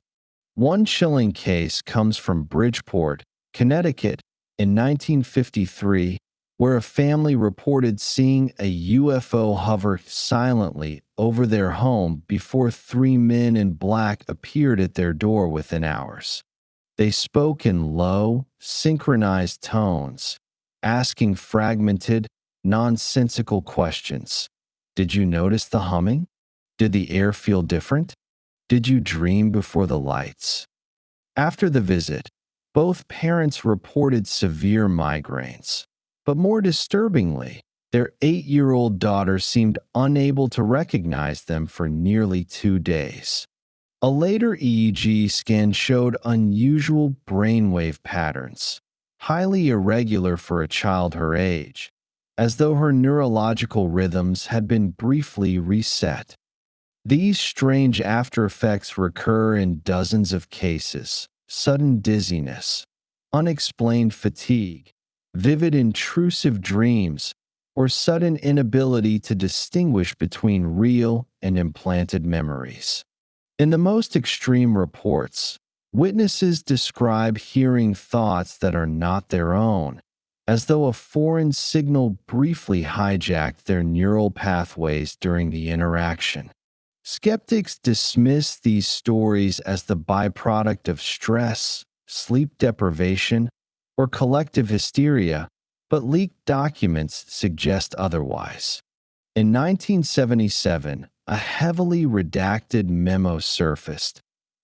One chilling case comes from Bridgeport, Connecticut, in 1953, where a family reported seeing a UFO hover silently over their home before three men in black appeared at their door within hours. They spoke in low, synchronized tones, asking fragmented, nonsensical questions. Did you notice the humming? Did the air feel different? Did you dream before the lights? After the visit, both parents reported severe migraines. But more disturbingly, their 8-year-old daughter seemed unable to recognize them for nearly 2 days. A later EEG scan showed unusual brainwave patterns, highly irregular for a child her age, as though her neurological rhythms had been briefly reset. These strange aftereffects recur in dozens of cases: sudden dizziness, unexplained fatigue, vivid intrusive dreams, or sudden inability to distinguish between real and implanted memories. In the most extreme reports, witnesses describe hearing thoughts that are not their own, as though a foreign signal briefly hijacked their neural pathways during the interaction. Skeptics dismiss these stories as the byproduct of stress, sleep deprivation, or collective hysteria, but leaked documents suggest otherwise. In 1977, a heavily redacted memo surfaced,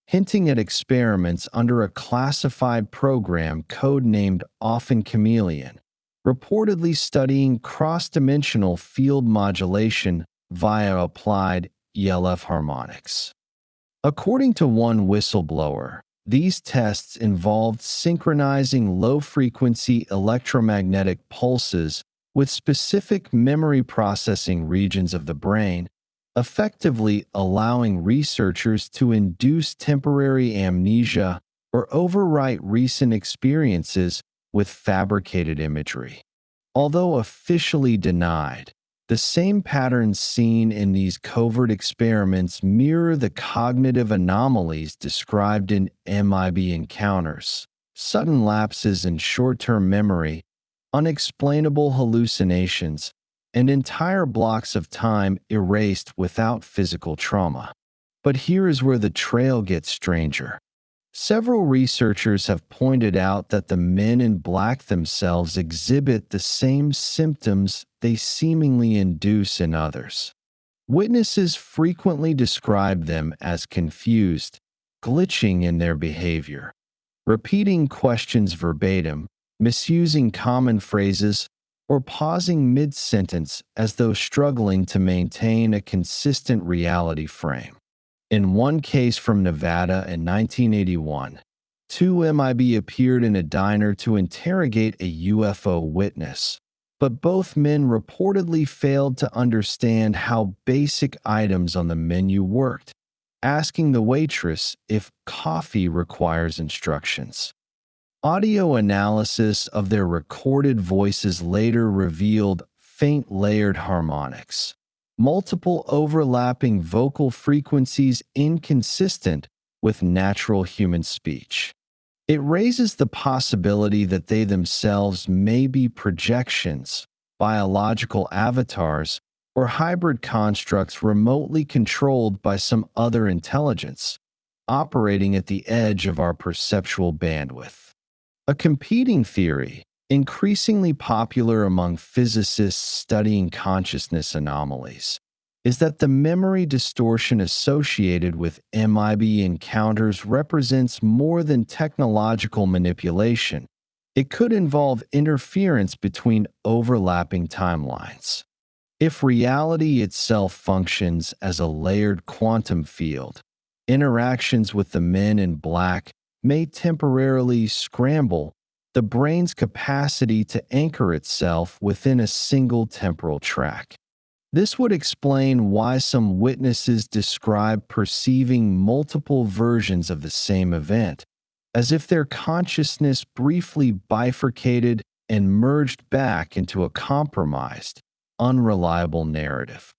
hinting at experiments under a classified program codenamed Often Chameleon, reportedly studying cross-dimensional field modulation via applied ELF harmonics. According to one whistleblower, these tests involved synchronizing low-frequency electromagnetic pulses with specific memory processing regions of the brain, effectively allowing researchers to induce temporary amnesia or overwrite recent experiences with fabricated imagery. Although officially denied, the same patterns seen in these covert experiments mirror the cognitive anomalies described in MIB encounters: sudden lapses in short-term memory, unexplainable hallucinations, and entire blocks of time erased without physical trauma. But here is where the trail gets stranger. Several researchers have pointed out that the men in black themselves exhibit the same symptoms they seemingly induce in others. Witnesses frequently describe them as confused, glitching in their behavior, repeating questions verbatim, misusing common phrases, or pausing mid-sentence as though struggling to maintain a consistent reality frame. In one case from Nevada in 1981, two MIB appeared in a diner to interrogate a UFO witness, but both men reportedly failed to understand how basic items on the menu worked, asking the waitress if coffee requires instructions. Audio analysis of their recorded voices later revealed faint layered harmonics, multiple overlapping vocal frequencies inconsistent with natural human speech. It raises the possibility that they themselves may be projections, biological avatars, or hybrid constructs remotely controlled by some other intelligence, operating at the edge of our perceptual bandwidth. A competing theory, increasingly popular among physicists studying consciousness anomalies, is that the memory distortion associated with MIB encounters represents more than technological manipulation. It could involve interference between overlapping timelines. If reality itself functions as a layered quantum field, interactions with the men in black may temporarily scramble the brain's capacity to anchor itself within a single temporal track. This would explain why some witnesses describe perceiving multiple versions of the same event, as if their consciousness briefly bifurcated and merged back into a compromised, unreliable narrative.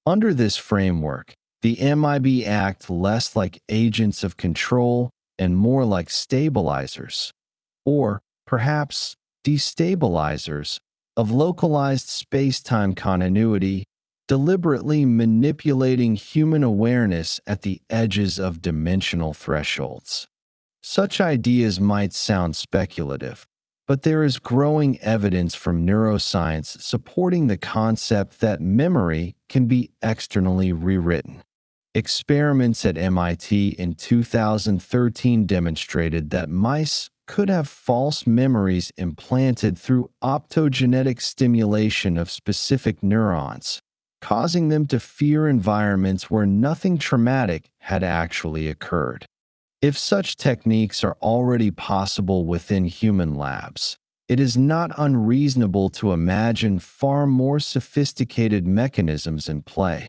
Under this framework, the MIB act less like agents of control and more like stabilizers, or perhaps destabilizers, of localized space-time continuity, deliberately manipulating human awareness at the edges of dimensional thresholds. Such ideas might sound speculative, but there is growing evidence from neuroscience supporting the concept that memory can be externally rewritten. Experiments at MIT in 2013 demonstrated that mice could have false memories implanted through optogenetic stimulation of specific neurons, causing them to fear environments where nothing traumatic had actually occurred. If such techniques are already possible within human labs, it is not unreasonable to imagine far more sophisticated mechanisms in play,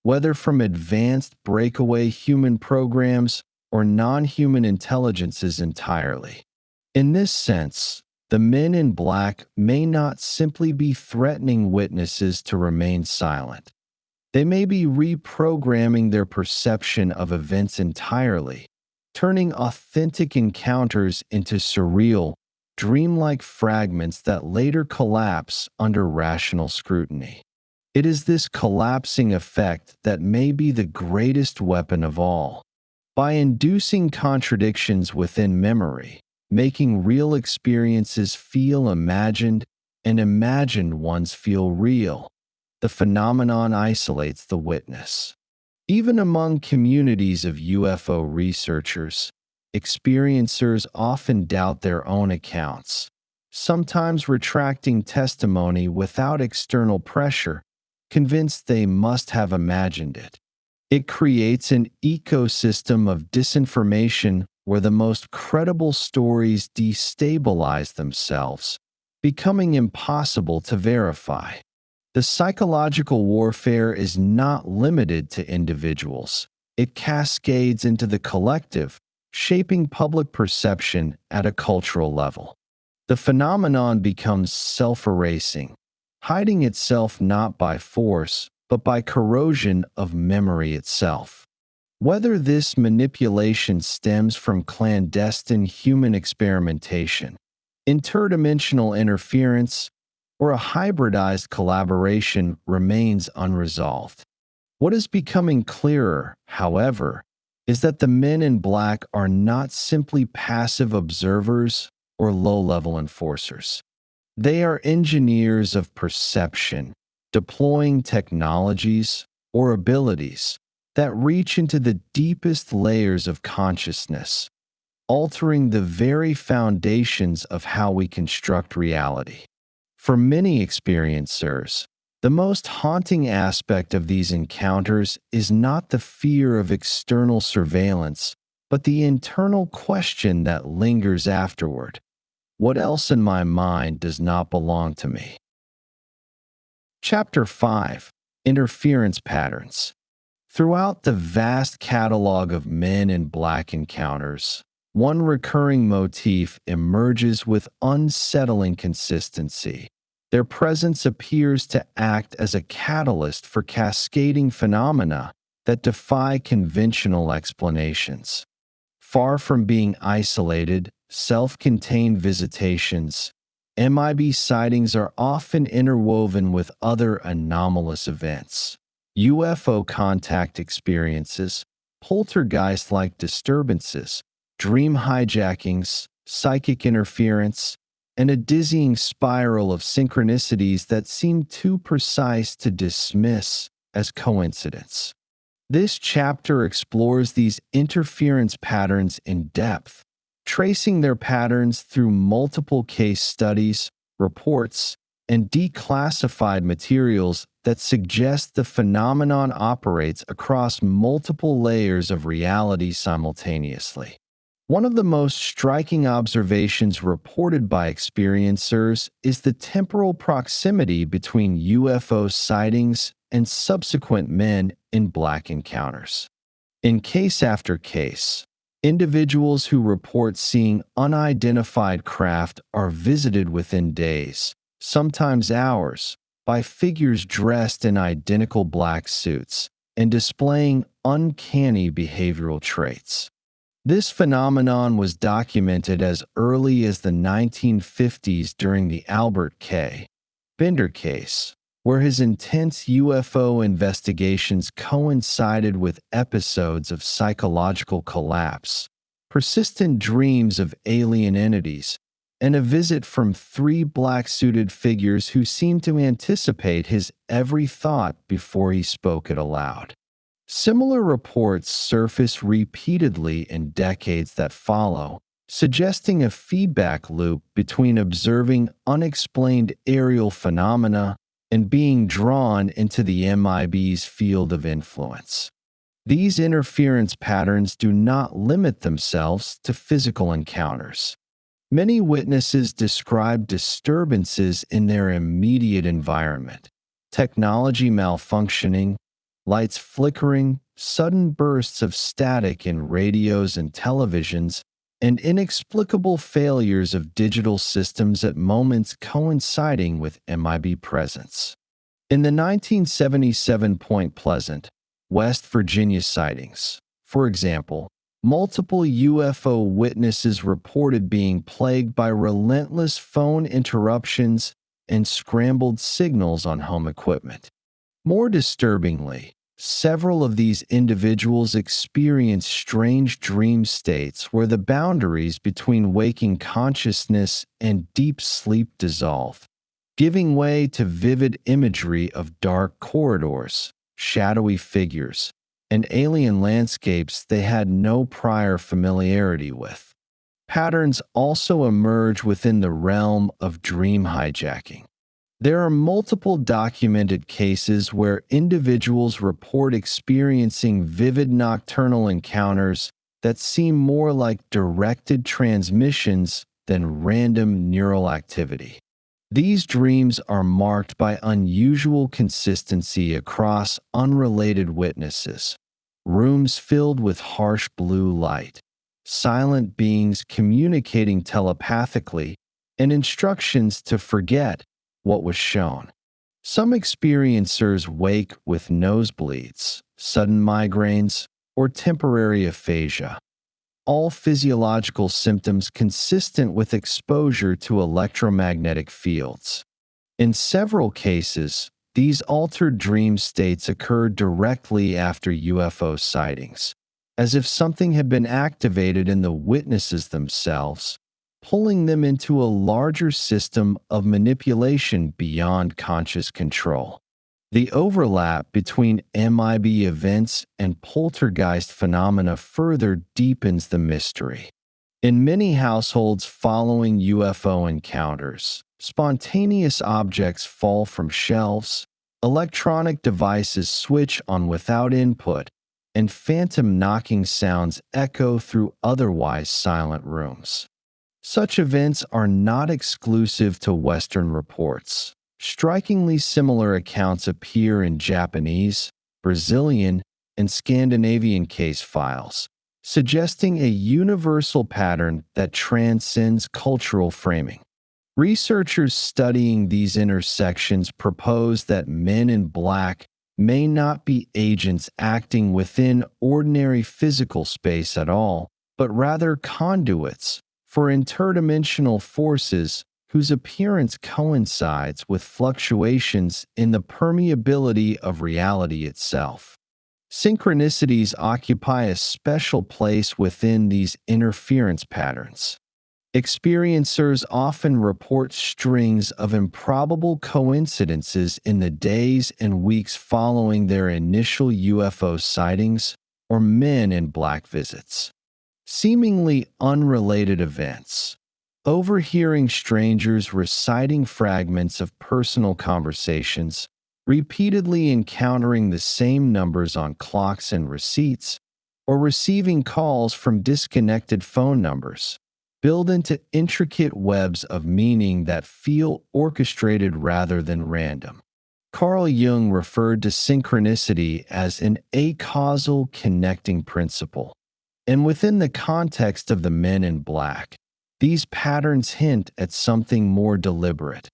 whether from advanced breakaway human programs or non-human intelligences entirely. In this sense, the men in black may not simply be threatening witnesses to remain silent. They may be reprogramming their perception of events entirely, turning authentic encounters into surreal, dreamlike fragments that later collapse under rational scrutiny. It is this collapsing effect that may be the greatest weapon of all. By inducing contradictions within memory, making real experiences feel imagined and imagined ones feel real, the phenomenon isolates the witness. Even among communities of UFO researchers, experiencers often doubt their own accounts, sometimes retracting testimony without external pressure, convinced they must have imagined it. It creates an ecosystem of disinformation where the most credible stories destabilize themselves, becoming impossible to verify. The psychological warfare is not limited to individuals. It cascades into the collective, shaping public perception at a cultural level. The phenomenon becomes self-erasing, hiding itself not by force, but by corrosion of memory itself. Whether this manipulation stems from clandestine human experimentation, interdimensional interference, or a hybridized collaboration remains unresolved. What is becoming clearer, however, is that the men in black are not simply passive observers or low-level enforcers. They are engineers of perception, deploying technologies or abilities that reach into the deepest layers of consciousness, altering the very foundations of how we construct reality. For many experiencers, the most haunting aspect of these encounters is not the fear of external surveillance, but the internal question that lingers afterward. What else in my mind does not belong to me? Chapter 5: Interference Patterns. Throughout the vast catalog of men in black encounters, one recurring motif emerges with unsettling consistency. Their presence appears to act as a catalyst for cascading phenomena that defy conventional explanations. Far from being isolated, self-contained visitations, MIB sightings are often interwoven with other anomalous events. UFO contact experiences, poltergeist-like disturbances, dream hijackings, psychic interference, and a dizzying spiral of synchronicities that seem too precise to dismiss as coincidence. This chapter explores these interference patterns in depth, tracing their patterns through multiple case studies, reports, and declassified materials that suggest the phenomenon operates across multiple layers of reality simultaneously. One of the most striking observations reported by experiencers is the temporal proximity between UFO sightings and subsequent men in black encounters. In case after case, individuals who report seeing unidentified craft are visited within days, sometimes hours, by figures dressed in identical black suits and displaying uncanny behavioral traits. This phenomenon was documented as early as the 1950s during the Albert K. Bender case, where his intense UFO investigations coincided with episodes of psychological collapse, persistent dreams of alien entities, and a visit from three black-suited figures who seemed to anticipate his every thought before he spoke it aloud. Similar reports surface repeatedly in decades that follow, suggesting a feedback loop between observing unexplained aerial phenomena and being drawn into the MIB's field of influence. These interference patterns do not limit themselves to physical encounters. Many witnesses describe disturbances in their immediate environment, technology malfunctioning, lights flickering, sudden bursts of static in radios and televisions, and inexplicable failures of digital systems at moments coinciding with MIB presence. In the 1977 Point Pleasant, West Virginia sightings, for example, multiple UFO witnesses reported being plagued by relentless phone interruptions and scrambled signals on home equipment. More disturbingly, several of these individuals experienced strange dream states where the boundaries between waking consciousness and deep sleep dissolve, giving way to vivid imagery of dark corridors, shadowy figures, and alien landscapes they had no prior familiarity with. Patterns also emerge within the realm of dream hijacking. There are multiple documented cases where individuals report experiencing vivid nocturnal encounters that seem more like directed transmissions than random neural activity. These dreams are marked by unusual consistency across unrelated witnesses, rooms filled with harsh blue light, silent beings communicating telepathically, and instructions to forget what was shown. Some experiencers wake with nosebleeds, sudden migraines, or temporary aphasia, all physiological symptoms consistent with exposure to electromagnetic fields. In several cases, these altered dream states occur directly after UFO sightings, as if something had been activated in the witnesses themselves, pulling them into a larger system of manipulation beyond conscious control. The overlap between MIB events and poltergeist phenomena further deepens the mystery. In many households following UFO encounters, spontaneous objects fall from shelves, electronic devices switch on without input, and phantom knocking sounds echo through otherwise silent rooms. Such events are not exclusive to Western reports. Strikingly similar accounts appear in Japanese, Brazilian, and Scandinavian case files, suggesting a universal pattern that transcends cultural framing. Researchers studying these intersections propose that men in black may not be agents acting within ordinary physical space at all, but rather conduits for interdimensional forces whose appearance coincides with fluctuations in the permeability of reality itself. Synchronicities occupy a special place within these interference patterns. Experiencers often report strings of improbable coincidences in the days and weeks following their initial UFO sightings or men in black visits. Seemingly unrelated events. Overhearing strangers reciting fragments of personal conversations, repeatedly encountering the same numbers on clocks and receipts, or receiving calls from disconnected phone numbers, build into intricate webs of meaning that feel orchestrated rather than random. Carl Jung referred to synchronicity as an acausal connecting principle. And within the context of the Men in Black, these patterns hint at something more deliberate.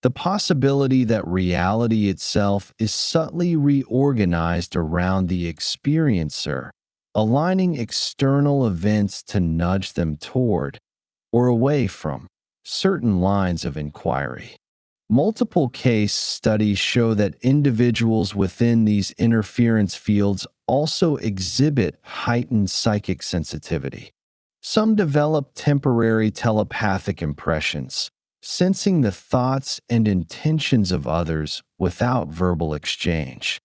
The possibility that reality itself is subtly reorganized around the experiencer, aligning external events to nudge them toward, or away from, certain lines of inquiry. Multiple case studies show that individuals within these interference fields also exhibit heightened psychic sensitivity. Some develop temporary telepathic impressions, sensing the thoughts and intentions of others without verbal exchange.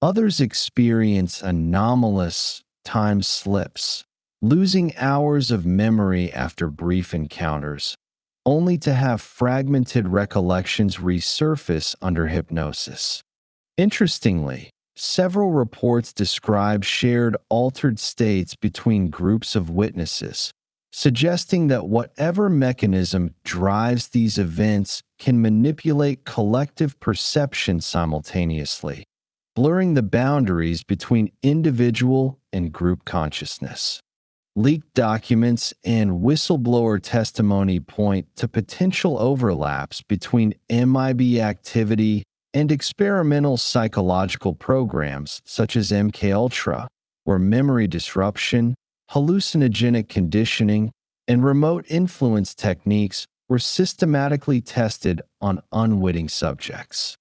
Others experience anomalous time slips, losing hours of memory after brief encounters, only to have fragmented recollections resurface under hypnosis. Interestingly, several reports describe shared altered states between groups of witnesses, suggesting that whatever mechanism drives these events can manipulate collective perception simultaneously, blurring the boundaries between individual and group consciousness. Leaked documents and whistleblower testimony point to potential overlaps between MIB activity and experimental psychological programs such as MKUltra, where memory disruption, hallucinogenic conditioning, and remote influence techniques were systematically tested on unwitting subjects.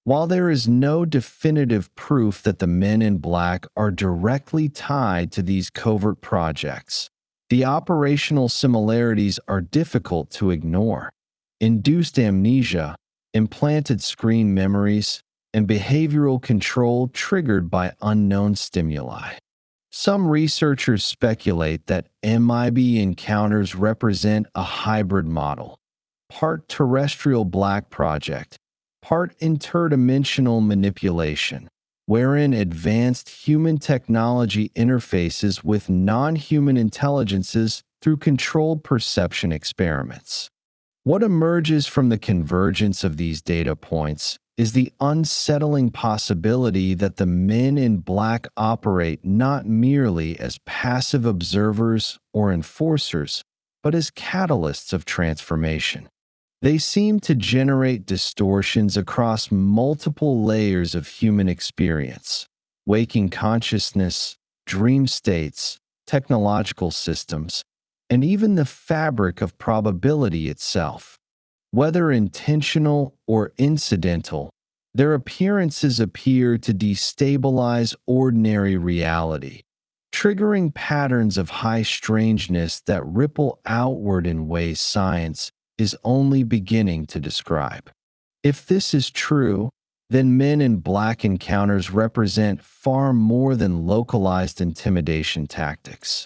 While there is no definitive proof that the Men in Black are directly tied to these covert projects, the operational similarities are difficult to ignore. Induced amnesia, implanted screen memories, and behavioral control triggered by unknown stimuli. Some researchers speculate that MIB encounters represent a hybrid model, part terrestrial black project, part interdimensional manipulation, wherein advanced human technology interfaces with non-human intelligences through controlled perception experiments. What emerges from the convergence of these data points is the unsettling possibility that the Men in Black operate not merely as passive observers or enforcers, but as catalysts of transformation. They seem to generate distortions across multiple layers of human experience: waking consciousness, dream states, technological systems, and even the fabric of probability itself. Whether intentional or incidental, their appearances appear to destabilize ordinary reality, triggering patterns of high strangeness that ripple outward in ways science is only beginning to describe. If this is true, then Men in Black encounters represent far more than localized intimidation tactics.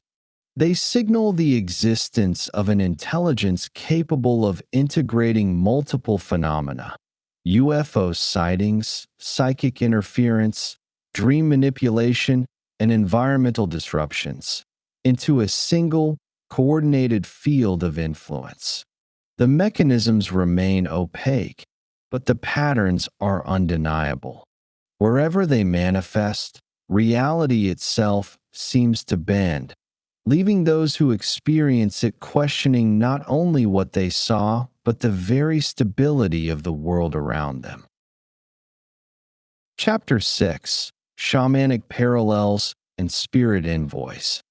They signal the existence of an intelligence capable of integrating multiple phenomena: UFO sightings, psychic interference, dream manipulation, and environmental disruptions, into a single, coordinated field of influence. The mechanisms remain opaque, but the patterns are undeniable. Wherever they manifest, reality itself seems to bend, leaving those who experience it questioning not only what they saw, but the very stability of the world around them. Chapter 6: Shamanic Parallels and Spirit Envoys.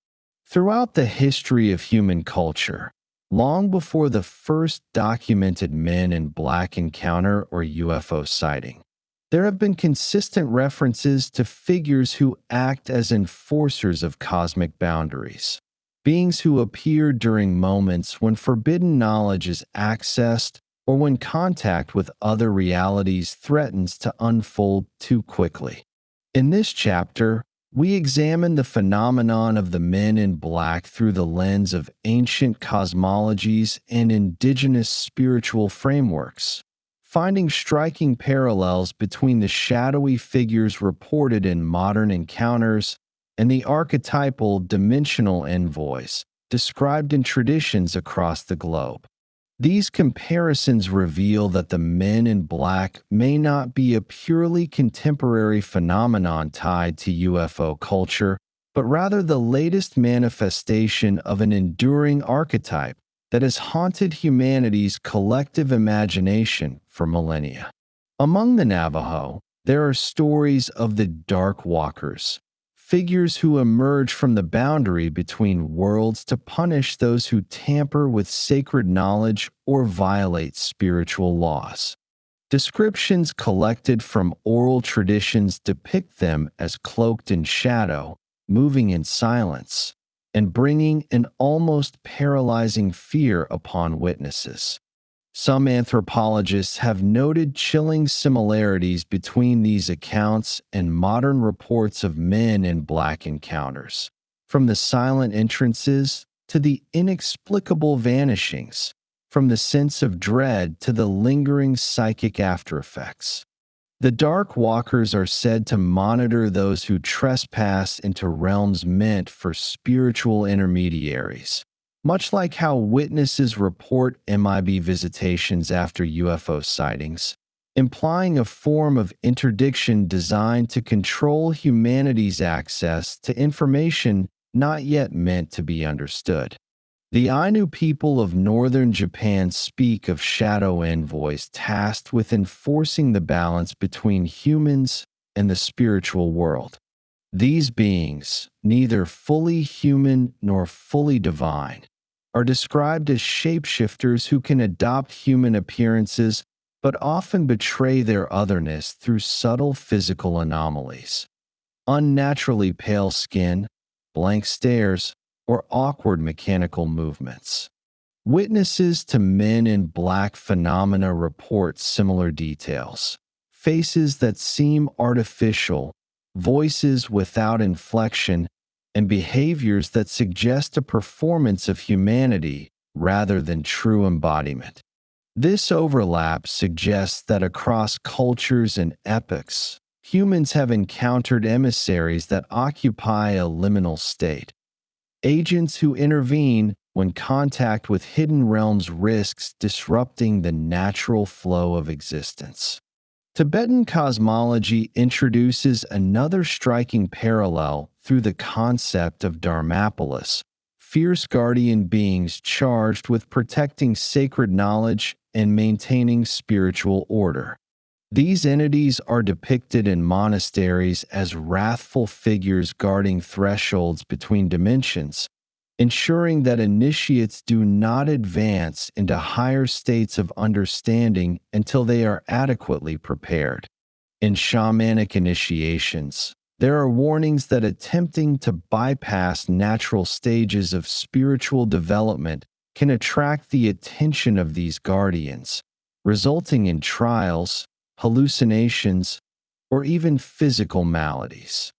Throughout the history of human culture, long before the first documented Men in Black encounter or UFO sighting, there have been consistent references to figures who act as enforcers of cosmic boundaries, beings who appear during moments when forbidden knowledge is accessed or when contact with other realities threatens to unfold too quickly. In this chapter, we examine the phenomenon of the Men in Black through the lens of ancient cosmologies and indigenous spiritual frameworks, finding striking parallels between the shadowy figures reported in modern encounters and the archetypal dimensional envoys described in traditions across the globe. These comparisons reveal that the men in black may not be a purely contemporary phenomenon tied to UFO culture, but rather the latest manifestation of an enduring archetype that has haunted humanity's collective imagination for millennia. Among the Navajo, there are stories of the Dark Walkers, figures who emerge from the boundary between worlds to punish those who tamper with sacred knowledge or violate spiritual laws. Descriptions collected from oral traditions depict them as cloaked in shadow, moving in silence, and bringing an almost paralyzing fear upon witnesses. Some anthropologists have noted chilling similarities between these accounts and modern reports of men in black encounters, from the silent entrances to the inexplicable vanishings, from the sense of dread to the lingering psychic aftereffects. The Dark Walkers are said to monitor those who trespass into realms meant for spiritual intermediaries, much like how witnesses report MIB visitations after UFO sightings, implying a form of interdiction designed to control humanity's access to information not yet meant to be understood. The Ainu people of northern Japan speak of shadow envoys tasked with enforcing the balance between humans and the spiritual world. These beings, neither fully human nor fully divine, are described as shapeshifters who can adopt human appearances but often betray their otherness through subtle physical anomalies. Unnaturally pale skin, blank stares, or awkward mechanical movements. Witnesses to men in black phenomena report similar details. Faces that seem artificial, voices without inflection, and behaviors that suggest a performance of humanity rather than true embodiment. This overlap suggests that across cultures and epochs, humans have encountered emissaries that occupy a liminal state. Agents who intervene when contact with hidden realms risks disrupting the natural flow of existence. Tibetan cosmology introduces another striking parallel through the concept of Dharmapolis, fierce guardian beings charged with protecting sacred knowledge and maintaining spiritual order. These entities are depicted in monasteries as wrathful figures guarding thresholds between dimensions, ensuring that initiates do not advance into higher states of understanding until they are adequately prepared. In shamanic initiations, there are warnings that attempting to bypass natural stages of spiritual development can attract the attention of these guardians, resulting in trials, hallucinations, or even physical maladies.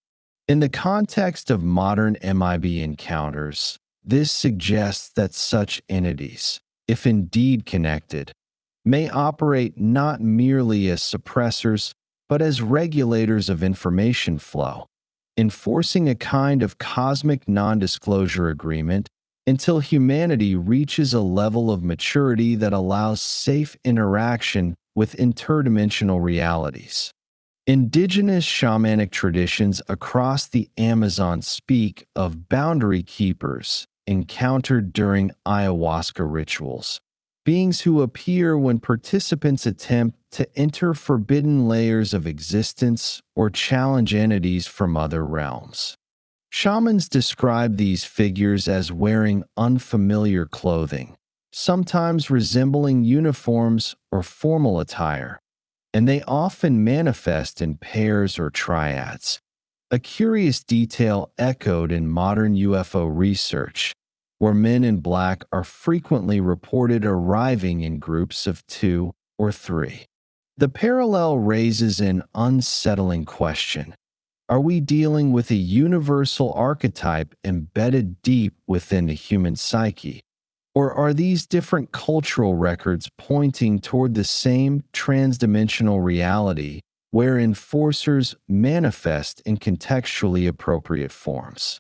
In the context of modern MIB encounters, this suggests that such entities, if indeed connected, may operate not merely as suppressors, but as regulators of information flow, enforcing a kind of cosmic non-disclosure agreement until humanity reaches a level of maturity that allows safe interaction with interdimensional realities. Indigenous shamanic traditions across the Amazon speak of boundary keepers encountered during ayahuasca rituals, beings who appear when participants attempt to enter forbidden layers of existence or challenge entities from other realms. Shamans describe these figures as wearing unfamiliar clothing, sometimes resembling uniforms or formal attire, and they often manifest in pairs or triads, a curious detail echoed in modern UFO research, where men in black are frequently reported arriving in groups of 2 or 3. The parallel raises an unsettling question. Are we dealing with a universal archetype embedded deep within the human psyche, Or are these different cultural records pointing toward the same transdimensional reality where enforcers manifest in contextually appropriate forms?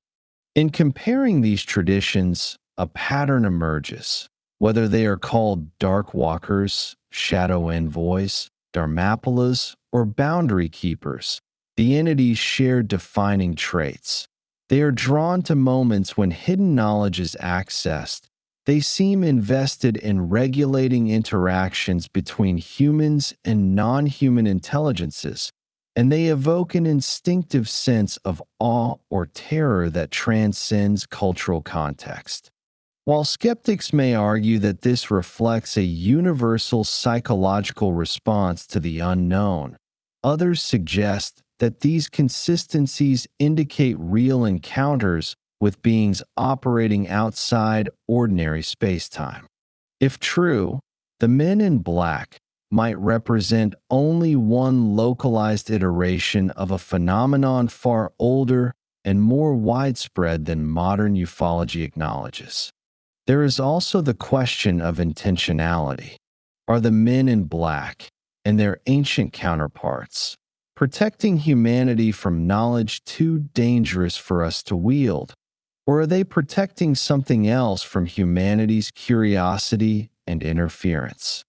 In comparing these traditions, a pattern emerges. Whether they are called dark walkers, shadow envoys, dharmapalas, or boundary keepers, the entities share defining traits. They are drawn to moments when hidden knowledge is accessed. They seem invested in regulating interactions between humans and non-human intelligences, and they evoke an instinctive sense of awe or terror that transcends cultural context. While skeptics may argue that this reflects a universal psychological response to the unknown, others suggest that these consistencies indicate real encounters with beings operating outside ordinary spacetime. If true, the men in black might represent only one localized iteration of a phenomenon far older and more widespread than modern ufology acknowledges. There is also the question of intentionality. Are the men in black and their ancient counterparts protecting humanity from knowledge too dangerous for us to wield? Or are they protecting something else from humanity's curiosity and interference?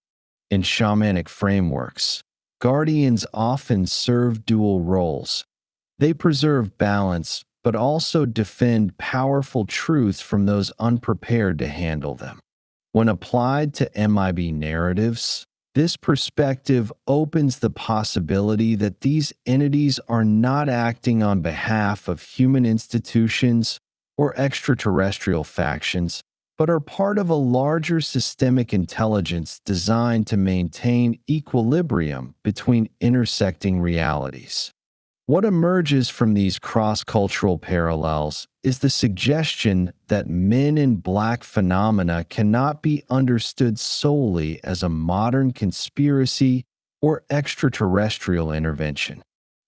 In shamanic frameworks, guardians often serve dual roles. They preserve balance, but also defend powerful truths from those unprepared to handle them. When applied to MIB narratives, this perspective opens the possibility that these entities are not acting on behalf of human institutions or extraterrestrial factions, but are part of a larger systemic intelligence designed to maintain equilibrium between intersecting realities. What emerges from these cross-cultural parallels is the suggestion that men in black phenomena cannot be understood solely as a modern conspiracy or extraterrestrial intervention.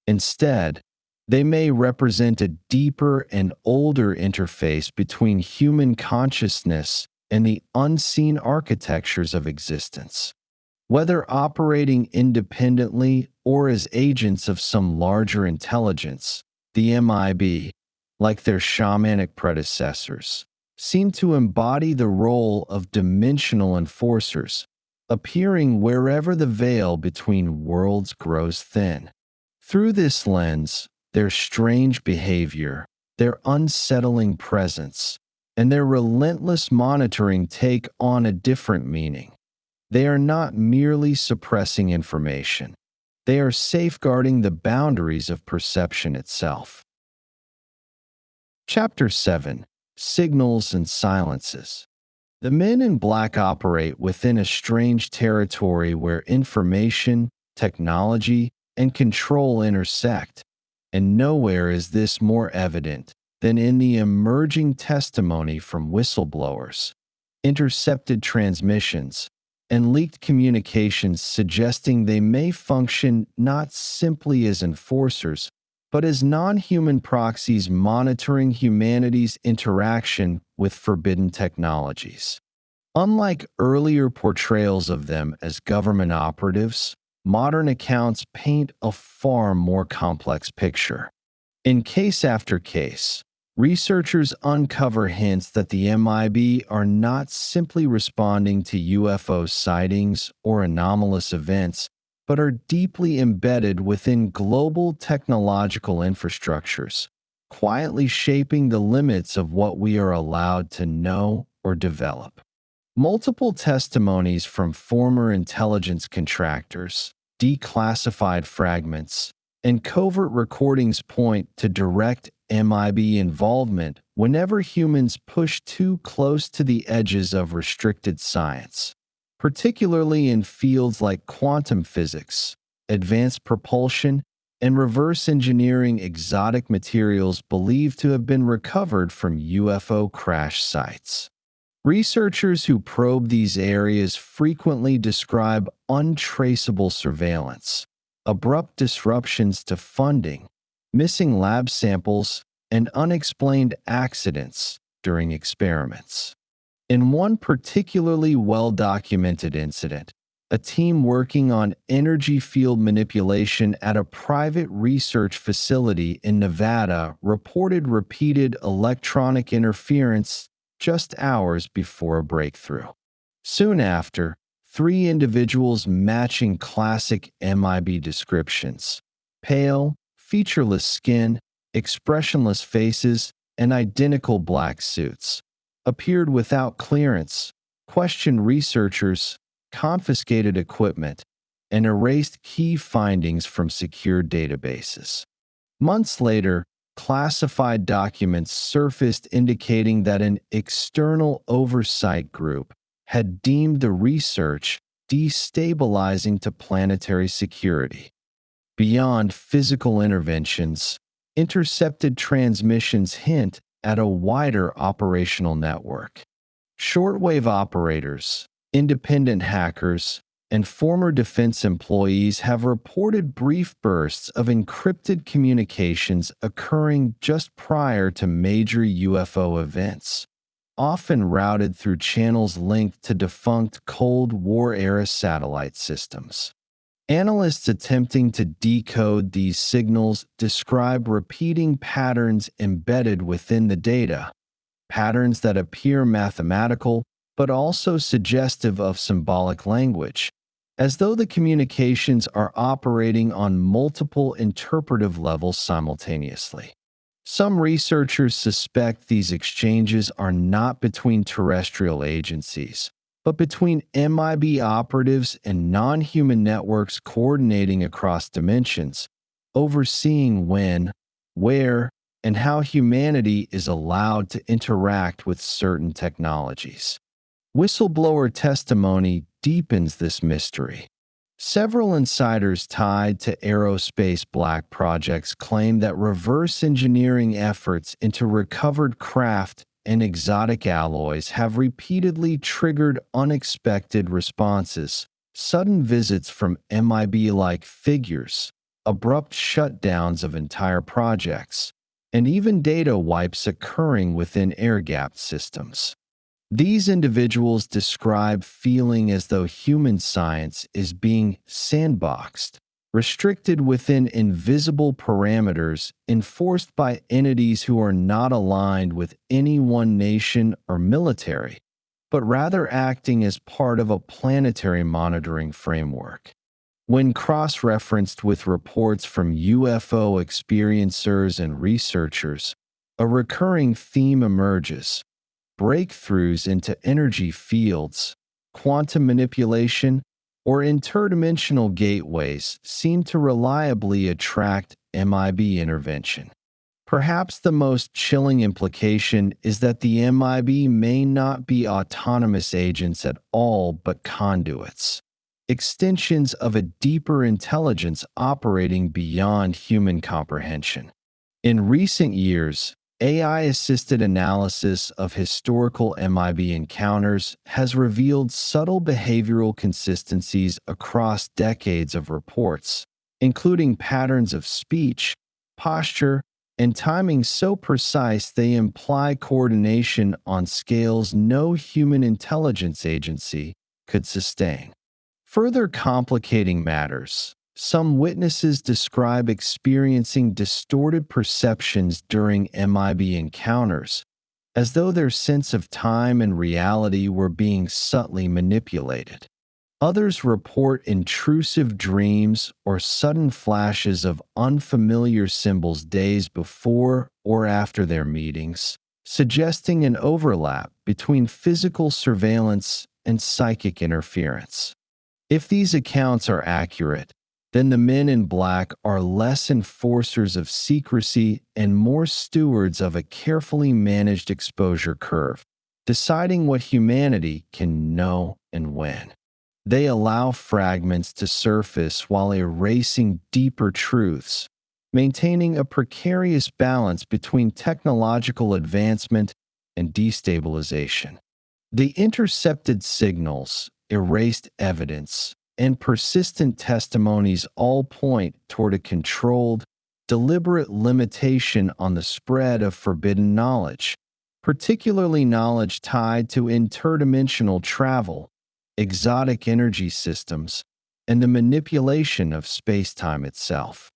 Instead, they may represent a deeper and older interface between human consciousness and the unseen architectures of existence. Whether operating independently or as agents of some larger intelligence, the MIB, like their shamanic predecessors, seem to embody the role of dimensional enforcers, appearing wherever the veil between worlds grows thin. Through this lens, their strange behavior, their unsettling presence, and their relentless monitoring take on a different meaning. They are not merely suppressing information. They are safeguarding the boundaries of perception itself. Chapter 7: Signals and Silences. The men in black operate within a strange territory where information, technology, and control intersect, and nowhere is this more evident than in the emerging testimony from whistleblowers, intercepted transmissions, and leaked communications suggesting they may function not simply as enforcers, but as non-human proxies monitoring humanity's interaction with forbidden technologies. Unlike earlier portrayals of them as government operatives, modern accounts paint a far more complex picture. In case after case, researchers uncover hints that the MIB are not simply responding to UFO sightings or anomalous events, but are deeply embedded within global technological infrastructures, quietly shaping the limits of what we are allowed to know or develop. Multiple testimonies from former intelligence contractors, declassified fragments, and covert recordings point to direct MIB involvement whenever humans push too close to the edges of restricted science, particularly in fields like quantum physics, advanced propulsion, and reverse engineering exotic materials believed to have been recovered from UFO crash sites. Researchers who probe these areas frequently describe untraceable surveillance, abrupt disruptions to funding, missing lab samples, and unexplained accidents during experiments. In one particularly well-documented incident, a team working on energy field manipulation at a private research facility in Nevada reported repeated electronic interference just hours before a breakthrough. Soon after, three individuals matching classic MIB descriptions: pale, featureless skin, expressionless faces, and identical black suits, appeared without clearance, questioned researchers, confiscated equipment, and erased key findings from secure databases. Months later, classified documents surfaced indicating that an external oversight group had deemed the research destabilizing to planetary security. Beyond physical interventions, intercepted transmissions hint at a wider operational network. Shortwave operators, independent hackers, and former defense employees have reported brief bursts of encrypted communications occurring just prior to major UFO events, often routed through channels linked to defunct Cold War-era satellite systems. Analysts attempting to decode these signals describe repeating patterns embedded within the data, patterns that appear mathematical but also suggestive of symbolic language, as though the communications are operating on multiple interpretive levels simultaneously. Some researchers suspect these exchanges are not between terrestrial agencies, but between MIB operatives and non-human networks coordinating across dimensions, overseeing when, where, and how humanity is allowed to interact with certain technologies. Whistleblower testimony deepens this mystery. Several insiders tied to aerospace black projects claim that reverse engineering efforts into recovered craft and exotic alloys have repeatedly triggered unexpected responses, sudden visits from MIB-like figures, abrupt shutdowns of entire projects, and even data wipes occurring within air-gapped systems. These individuals describe feeling as though human science is being sandboxed, restricted within invisible parameters enforced by entities who are not aligned with any one nation or military, but rather acting as part of a planetary monitoring framework. When cross-referenced with reports from UFO experiencers and researchers, a recurring theme emerges: breakthroughs into energy fields, quantum manipulation, or interdimensional gateways seem to reliably attract MIB intervention. Perhaps the most chilling implication is that the MIB may not be autonomous agents at all but conduits, extensions of a deeper intelligence operating beyond human comprehension. In recent years, AI-assisted analysis of historical MIB encounters has revealed subtle behavioral consistencies across decades of reports, including patterns of speech, posture, and timing so precise they imply coordination on scales no human intelligence agency could sustain. Further complicating matters, some witnesses describe experiencing distorted perceptions during MIB encounters, as though their sense of time and reality were being subtly manipulated. Others report intrusive dreams or sudden flashes of unfamiliar symbols days before or after their meetings, suggesting an overlap between physical surveillance and psychic interference. If these accounts are accurate, then the men in black are less enforcers of secrecy and more stewards of a carefully managed exposure curve, deciding what humanity can know and when. They allow fragments to surface while erasing deeper truths, maintaining a precarious balance between technological advancement and destabilization. The intercepted signals, erased evidence, and persistent testimonies all point toward a controlled, deliberate limitation on the spread of forbidden knowledge, particularly knowledge tied to interdimensional travel, exotic energy systems, and the manipulation of space-time itself.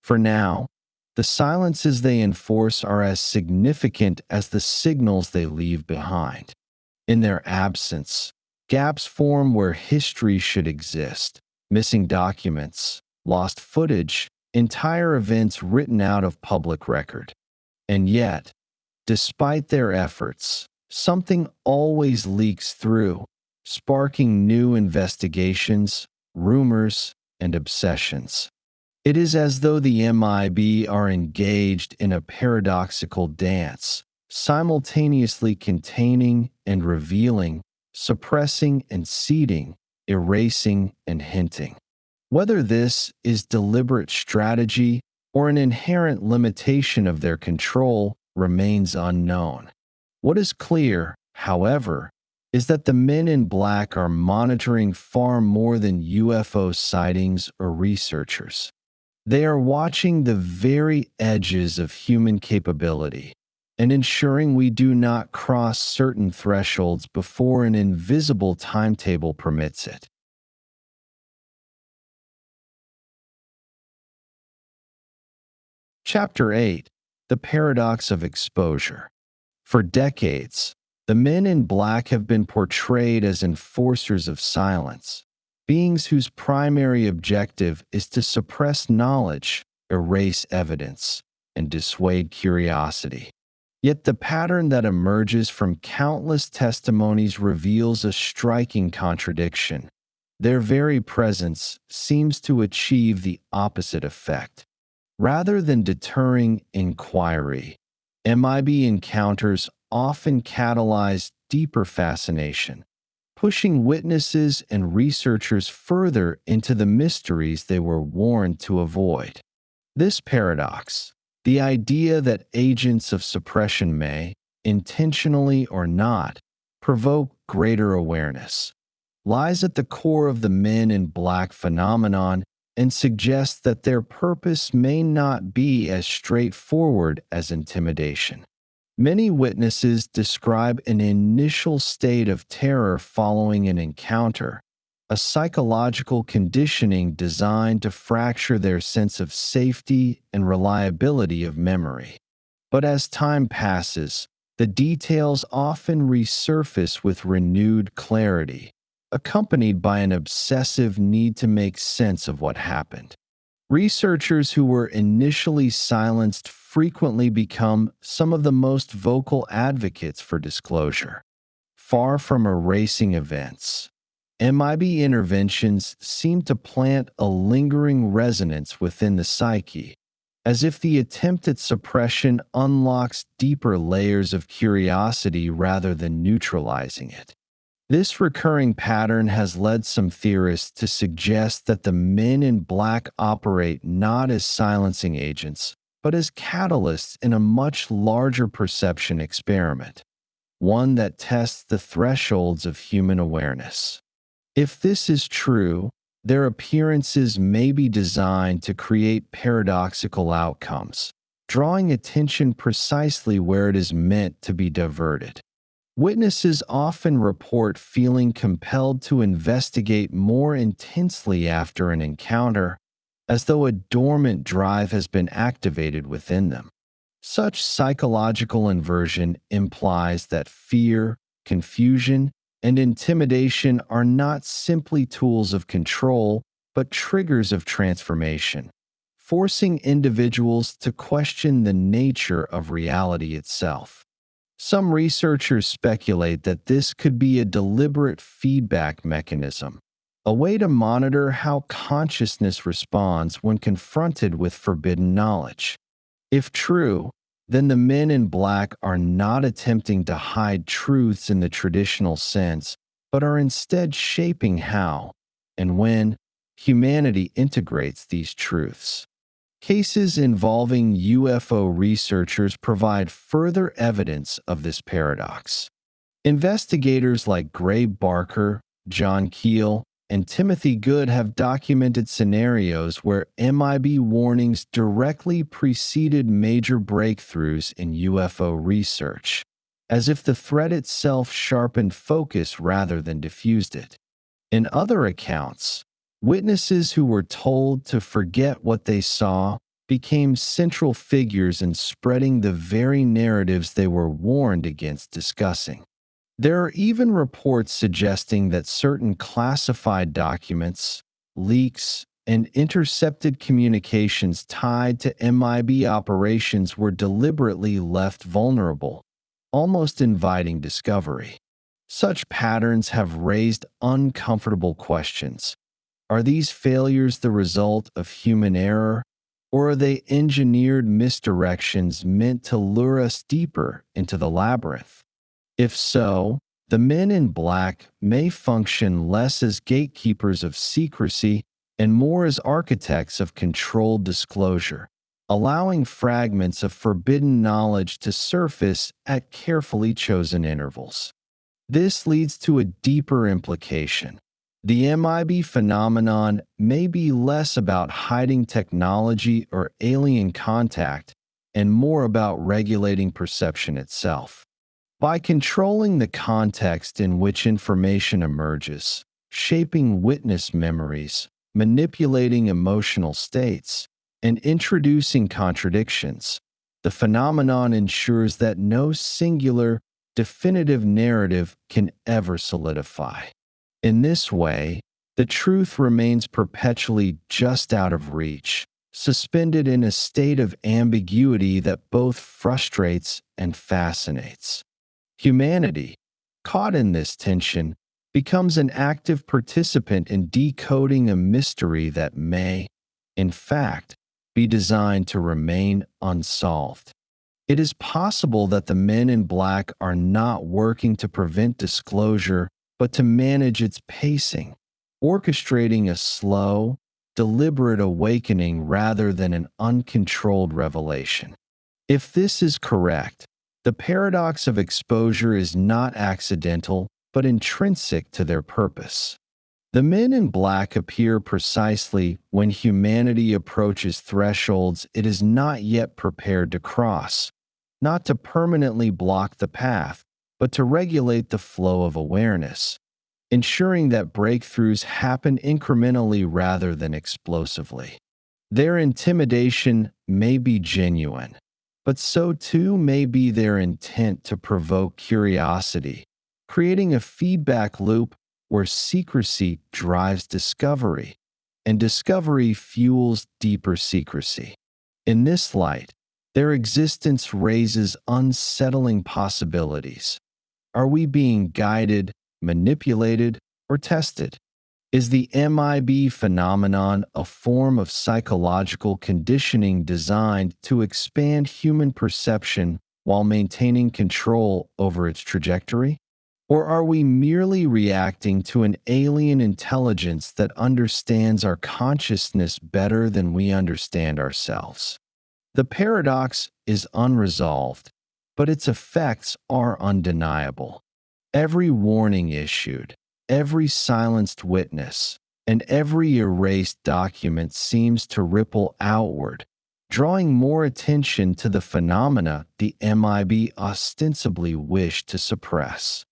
For now, the silences they enforce are as significant as the signals they leave behind. In their absence, gaps form where history should exist: missing documents, lost footage, entire events written out of public record. And yet, despite their efforts, something always leaks through, sparking new investigations, rumors, and obsessions. It is as though the MIB are engaged in a paradoxical dance, simultaneously containing and revealing, suppressing and seeding, erasing and hinting. Whether this is deliberate strategy or an inherent limitation of their control remains unknown. What is clear, however, is that the men in black are monitoring far more than UFO sightings or researchers. They are watching the very edges of human capability and ensuring we do not cross certain thresholds before an invisible timetable permits it. Chapter 8: The Paradox of Exposure. For decades, the men in black have been portrayed as enforcers of silence, beings whose primary objective is to suppress knowledge, erase evidence, and dissuade curiosity. Yet the pattern that emerges from countless testimonies reveals a striking contradiction. Their very presence seems to achieve the opposite effect. Rather than deterring inquiry, MIB encounters often catalyze deeper fascination, pushing witnesses and researchers further into the mysteries they were warned to avoid. This paradox, the idea that agents of suppression may, intentionally or not, provoke greater awareness, lies at the core of the men in black phenomenon and suggests that their purpose may not be as straightforward as intimidation. Many witnesses describe an initial state of terror following an encounter, a psychological conditioning designed to fracture their sense of safety and reliability of memory. But as time passes, the details often resurface with renewed clarity, accompanied by an obsessive need to make sense of what happened. Researchers who were initially silenced frequently become some of the most vocal advocates for disclosure. Far from erasing events, MIB interventions seem to plant a lingering resonance within the psyche, as if the attempt at suppression unlocks deeper layers of curiosity rather than neutralizing it. This recurring pattern has led some theorists to suggest that the men in black operate not as silencing agents, but as catalysts in a much larger perception experiment, one that tests the thresholds of human awareness. If this is true, their appearances may be designed to create paradoxical outcomes, drawing attention precisely where it is meant to be diverted. Witnesses often report feeling compelled to investigate more intensely after an encounter, as though a dormant drive has been activated within them. Such psychological inversion implies that fear, confusion, and intimidation are not simply tools of control, but triggers of transformation, forcing individuals to question the nature of reality itself. Some researchers speculate that this could be a deliberate feedback mechanism, a way to monitor how consciousness responds when confronted with forbidden knowledge. If true, then the men in black are not attempting to hide truths in the traditional sense, but are instead shaping how and when humanity integrates these truths. Cases involving UFO researchers provide further evidence of this paradox. Investigators like Gray Barker, John Keel, and Timothy Good have documented scenarios where MIB warnings directly preceded major breakthroughs in UFO research. as if the threat itself sharpened focus rather than diffused it. In other accounts, witnesses who were told to forget what they saw became central figures in spreading the very narratives they were warned against discussing. There are even reports suggesting that certain classified documents, leaks, and intercepted communications tied to MIB operations were deliberately left vulnerable, almost inviting discovery. Such patterns have raised uncomfortable questions. Are these failures the result of human error, or are they engineered misdirections meant to lure us deeper into the labyrinth? If so, the men in black may function less as gatekeepers of secrecy and more as architects of controlled disclosure, allowing fragments of forbidden knowledge to surface at carefully chosen intervals. This leads to a deeper implication. The MIB phenomenon may be less about hiding technology or alien contact and more about regulating perception itself. By controlling the context in which information emerges, shaping witness memories, manipulating emotional states, and introducing contradictions, the phenomenon ensures that no singular, definitive narrative can ever solidify. In this way, the truth remains perpetually just out of reach, suspended in a state of ambiguity that both frustrates and fascinates. Humanity, caught in this tension, becomes an active participant in decoding a mystery that may, in fact, be designed to remain unsolved. It is possible that the men in black are not working to prevent disclosure, but to manage its pacing, orchestrating a slow, deliberate awakening rather than an uncontrolled revelation. If this is correct, the paradox of exposure is not accidental, but intrinsic to their purpose. The men in black appear precisely when humanity approaches thresholds it is not yet prepared to cross, not to permanently block the path, but to regulate the flow of awareness, ensuring that breakthroughs happen incrementally rather than explosively. Their intimidation may be genuine, but so too may be their intent to provoke curiosity, creating a feedback loop where secrecy drives discovery, and discovery fuels deeper secrecy. In this light, their existence raises unsettling possibilities. Are we being guided, manipulated, or tested? Is the MIB phenomenon a form of psychological conditioning designed to expand human perception while maintaining control over its trajectory? Or are we merely reacting to an alien intelligence that understands our consciousness better than we understand ourselves? The paradox is unresolved, but its effects are undeniable. Every warning issued, every silenced witness, and every erased document seems to ripple outward, drawing more attention to the phenomena the MIB ostensibly wish to suppress.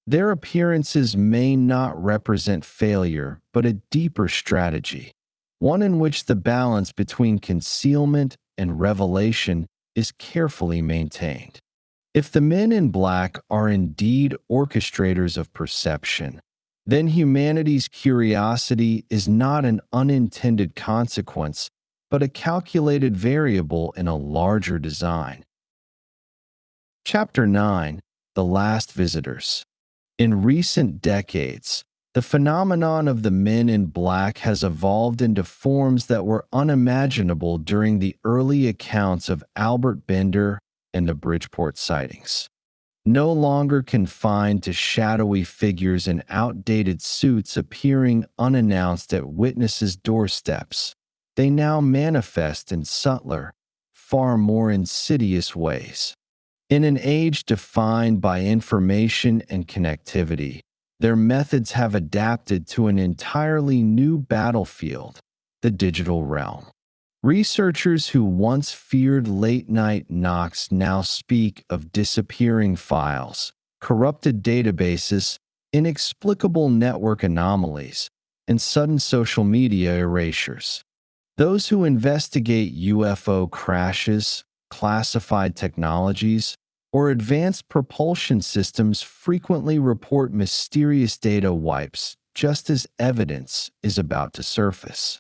Their appearances may not represent failure, but a deeper strategy, one in which the balance between concealment and revelation is carefully maintained. If the men in black are indeed orchestrators of perception, then humanity's curiosity is not an unintended consequence, but a calculated variable in a larger design. Chapter 9: The Last Visitors. In recent decades, the phenomenon of the men in black has evolved into forms that were unimaginable during the early accounts of Albert Bender and the Bridgeport sightings. No longer confined to shadowy figures in outdated suits appearing unannounced at witnesses' doorsteps, they now manifest in subtler, far more insidious ways. In an age defined by information and connectivity, their methods have adapted to an entirely new battlefield, the digital realm. Researchers who once feared late-night knocks now speak of disappearing files, corrupted databases, inexplicable network anomalies, and sudden social media erasures. Those who investigate UFO crashes, classified technologies, or advanced propulsion systems frequently report mysterious data wipes just as evidence is about to surface.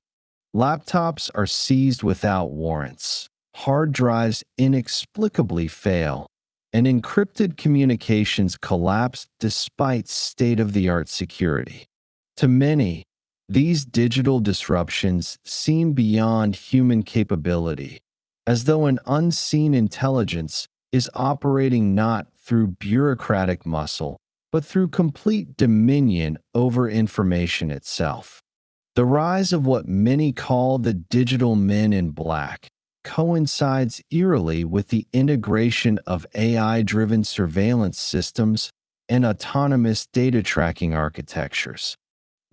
Laptops are seized without warrants, hard drives inexplicably fail, and encrypted communications collapse despite state-of-the-art security. To many, these digital disruptions seem beyond human capability, as though an unseen intelligence is operating not through bureaucratic muscle, but through complete dominion over information itself. The rise of what many call the digital men in black coincides eerily with the integration of AI-driven surveillance systems and autonomous data tracking architectures.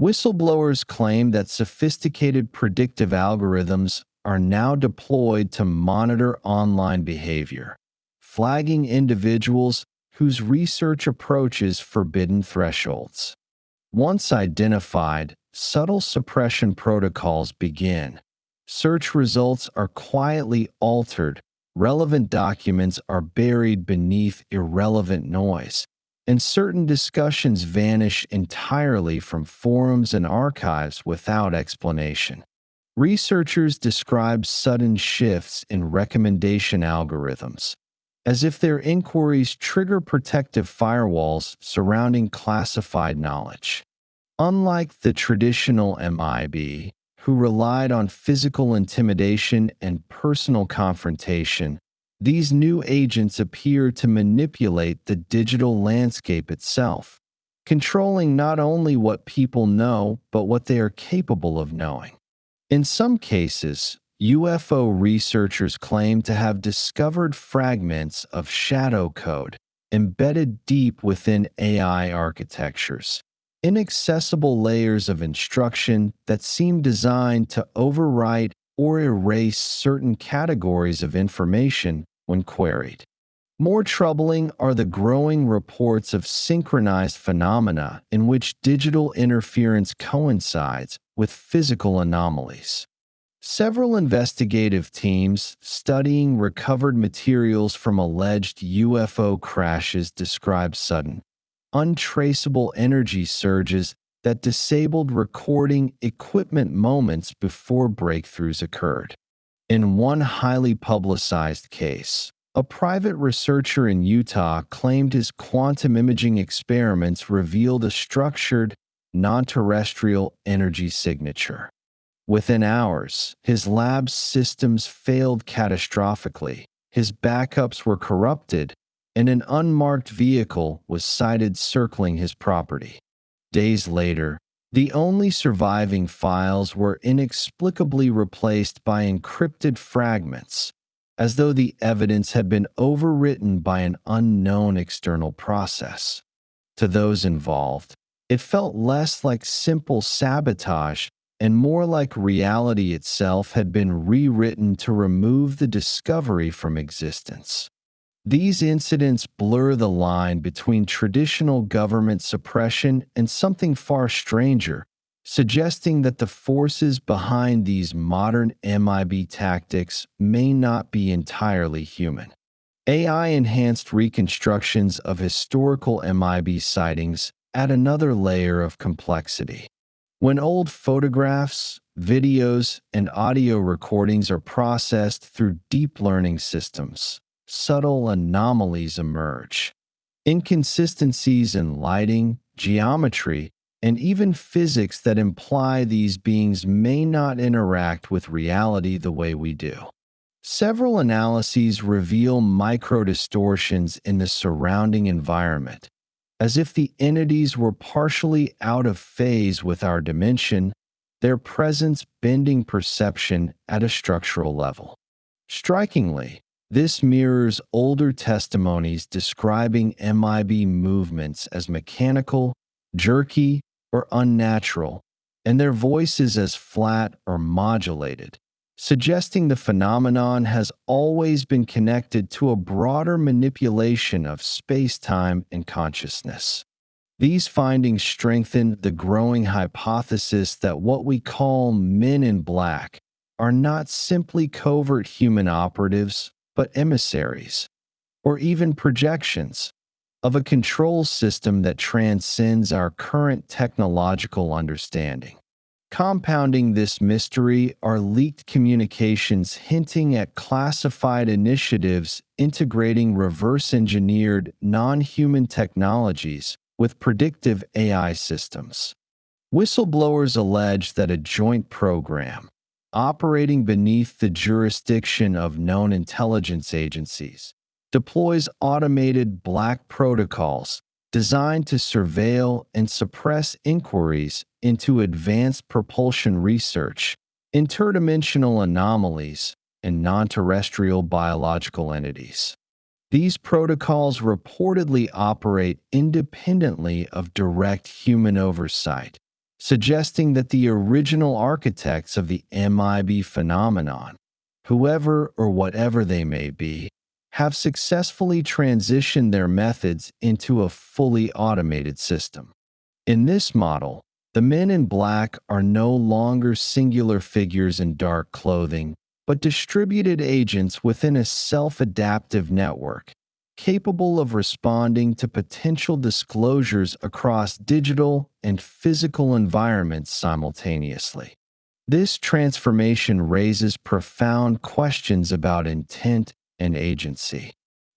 Whistleblowers claim that sophisticated predictive algorithms are now deployed to monitor online behavior, flagging individuals whose research approaches forbidden thresholds. Once identified, subtle suppression protocols begin. Search results are quietly altered, relevant documents are buried beneath irrelevant noise, and certain discussions vanish entirely from forums and archives without explanation. Researchers describe sudden shifts in recommendation algorithms, as if their inquiries trigger protective firewalls surrounding classified knowledge. Unlike the traditional MIB, who relied on physical intimidation and personal confrontation, these new agents appear to manipulate the digital landscape itself, controlling not only what people know, but what they are capable of knowing. In some cases, UFO researchers claim to have discovered fragments of shadow code embedded deep within AI architectures, inaccessible layers of instruction that seem designed to overwrite or erase certain categories of information when queried. More troubling are the growing reports of synchronized phenomena in which digital interference coincides with physical anomalies. Several investigative teams studying recovered materials from alleged UFO crashes describe sudden, untraceable energy surges that disabled recording equipment moments before breakthroughs occurred. In one highly publicized case, a private researcher in Utah claimed his quantum imaging experiments revealed a structured, non-terrestrial energy signature. Within hours, his lab's systems failed catastrophically, his backups were corrupted, and an unmarked vehicle was sighted circling his property. Days later, the only surviving files were inexplicably replaced by encrypted fragments, as though the evidence had been overwritten by an unknown external process. To those involved, it felt less like simple sabotage and more like reality itself had been rewritten to remove the discovery from existence. These incidents blur the line between traditional government suppression and something far stranger, suggesting that the forces behind these modern MIB tactics may not be entirely human. AI-enhanced reconstructions of historical MIB sightings add another layer of complexity. When old photographs, videos, and audio recordings are processed through deep learning systems, subtle anomalies emerge. Inconsistencies in lighting, geometry, and even physics that imply these beings may not interact with reality the way we do. Several analyses reveal microdistortions in the surrounding environment, as if the entities were partially out of phase with our dimension, their presence bending perception at a structural level. Strikingly, this mirrors older testimonies describing MIB movements as mechanical, jerky, or unnatural, and their voices as flat or modulated, suggesting the phenomenon has always been connected to a broader manipulation of space-time and consciousness. These findings strengthen the growing hypothesis that what we call men in black are not simply covert human operatives, but emissaries, or even projections, of a control system that transcends our current technological understanding. Compounding this mystery are leaked communications hinting at classified initiatives integrating reverse-engineered, non-human technologies with predictive AI systems. Whistleblowers allege that a joint program, operating beneath the jurisdiction of known intelligence agencies, deploys automated black protocols designed to surveil and suppress inquiries into advanced propulsion research, interdimensional anomalies, and non-terrestrial biological entities. These protocols reportedly operate independently of direct human oversight, suggesting that the original architects of the MIB phenomenon, whoever or whatever they may be, have successfully transitioned their methods into a fully automated system. In this model, the men in black are no longer singular figures in dark clothing, but distributed agents within a self-adaptive network, capable of responding to potential disclosures across digital and physical environments simultaneously. This transformation raises profound questions about intent and agency.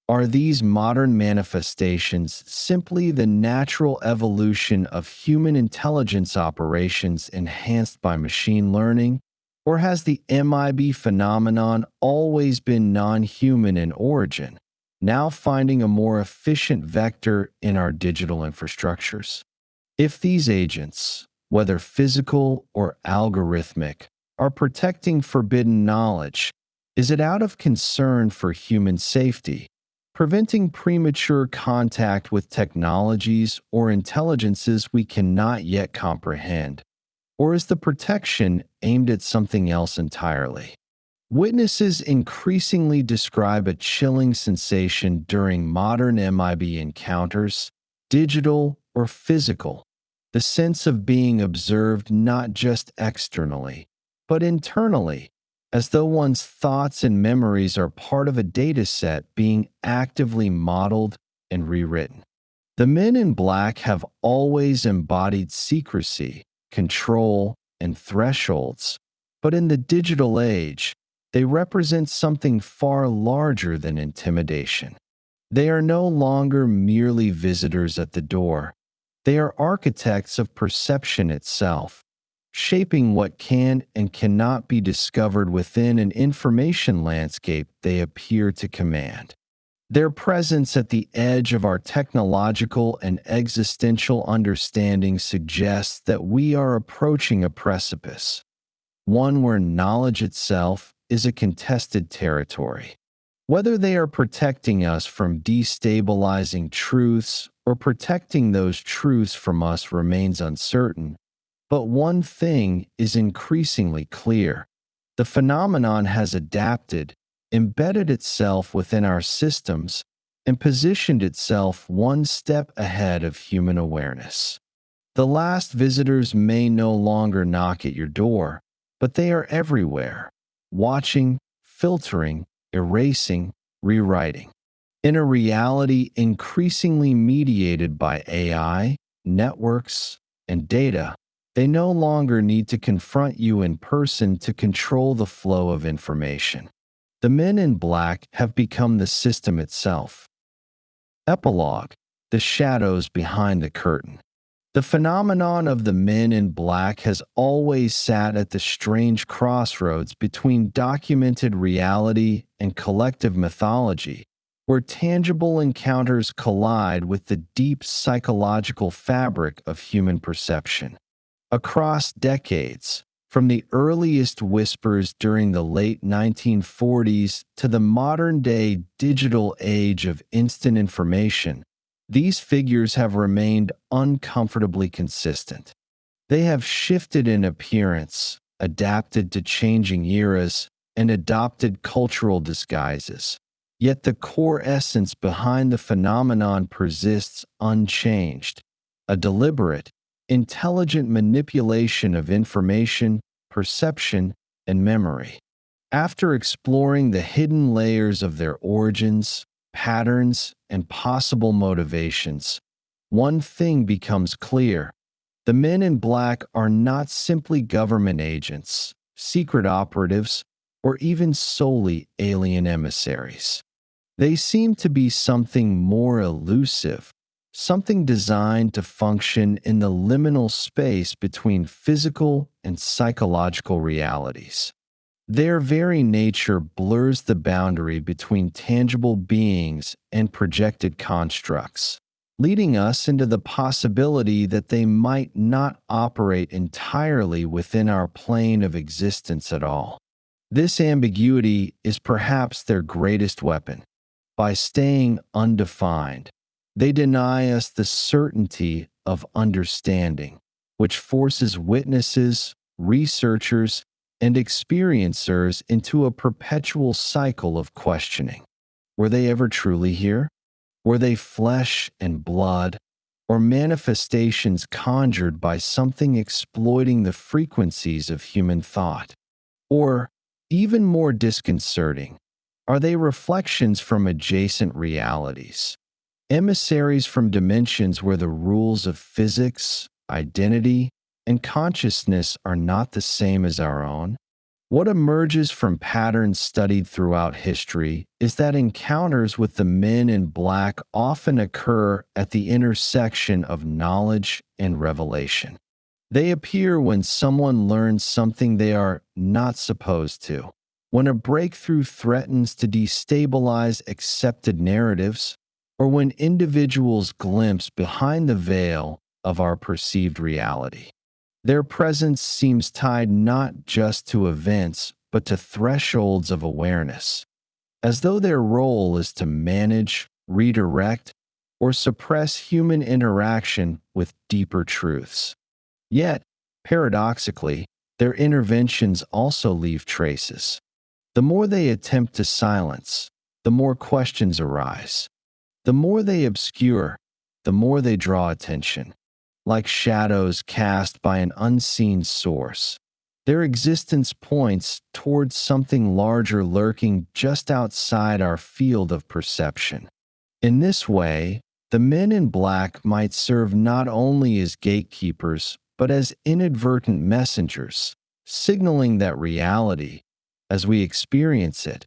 Are these modern manifestations simply the natural evolution of human intelligence operations enhanced by machine learning? Or has the MIB phenomenon always been non-human in origin, now finding a more efficient vector in our digital infrastructures? If these agents, whether physical or algorithmic, are protecting forbidden knowledge, is it out of concern for human safety, preventing premature contact with technologies or intelligences we cannot yet comprehend? Or is the protection aimed at something else entirely? Witnesses increasingly describe a chilling sensation during modern MIB encounters, digital or physical, the sense of being observed not just externally, but internally, as though one's thoughts and memories are part of a dataset being actively modeled and rewritten. The men in black have always embodied secrecy, control, and thresholds, but in the digital age, they represent something far larger than intimidation. They are no longer merely visitors at the door. They are architects of perception itself, shaping what can and cannot be discovered within an information landscape they appear to command. Their presence at the edge of our technological and existential understanding suggests that we are approaching a precipice, one where knowledge itself is a contested territory. Whether they are protecting us from destabilizing truths or protecting those truths from us remains uncertain, but one thing is increasingly clear. The phenomenon has adapted, embedded itself within our systems, and positioned itself one step ahead of human awareness. The last visitors may no longer knock at your door, but they are everywhere, watching, filtering, erasing, rewriting. In a reality increasingly mediated by AI, networks, and data, they no longer need to confront you in person to control the flow of information. The men in black have become the system itself. Epilogue: the shadows behind the curtain. The phenomenon of the men in black has always sat at the strange crossroads between documented reality and collective mythology, where tangible encounters collide with the deep psychological fabric of human perception. Across decades, from the earliest whispers during the late 1940s to the modern-day digital age of instant information, these figures have remained uncomfortably consistent. They have shifted in appearance, adapted to changing eras, and adopted cultural disguises. Yet the core essence behind the phenomenon persists unchanged: a deliberate, intelligent manipulation of information, perception, and memory. After exploring the hidden layers of their origins, patterns, and possible motivations, one thing becomes clear: the men in black are not simply government agents, secret operatives, or even solely alien emissaries. They seem to be something more elusive, something designed to function in the liminal space between physical and psychological realities. Their very nature blurs the boundary between tangible beings and projected constructs, leading us into the possibility that they might not operate entirely within our plane of existence at all. This ambiguity is perhaps their greatest weapon. By staying undefined, they deny us the certainty of understanding, which forces witnesses, researchers, and experiencers into a perpetual cycle of questioning. Were they ever truly here? Were they flesh and blood, or manifestations conjured by something exploiting the frequencies of human thought? Or, even more disconcerting, are they reflections from adjacent realities? Emissaries from dimensions where the rules of physics, identity, and consciousness are not the same as our own? What emerges from patterns studied throughout history is that encounters with the men in black often occur at the intersection of knowledge and revelation. They appear when someone learns something they are not supposed to, when a breakthrough threatens to destabilize accepted narratives, or when individuals glimpse behind the veil of our perceived reality. Their presence seems tied not just to events, but to thresholds of awareness, as though their role is to manage, redirect, or suppress human interaction with deeper truths. Yet, paradoxically, their interventions also leave traces. The more they attempt to silence, the more questions arise. The more they obscure, the more they draw attention. Like shadows cast by an unseen source, their existence points towards something larger lurking just outside our field of perception. In this way, the men in black might serve not only as gatekeepers, but as inadvertent messengers, signaling that reality, as we experience it,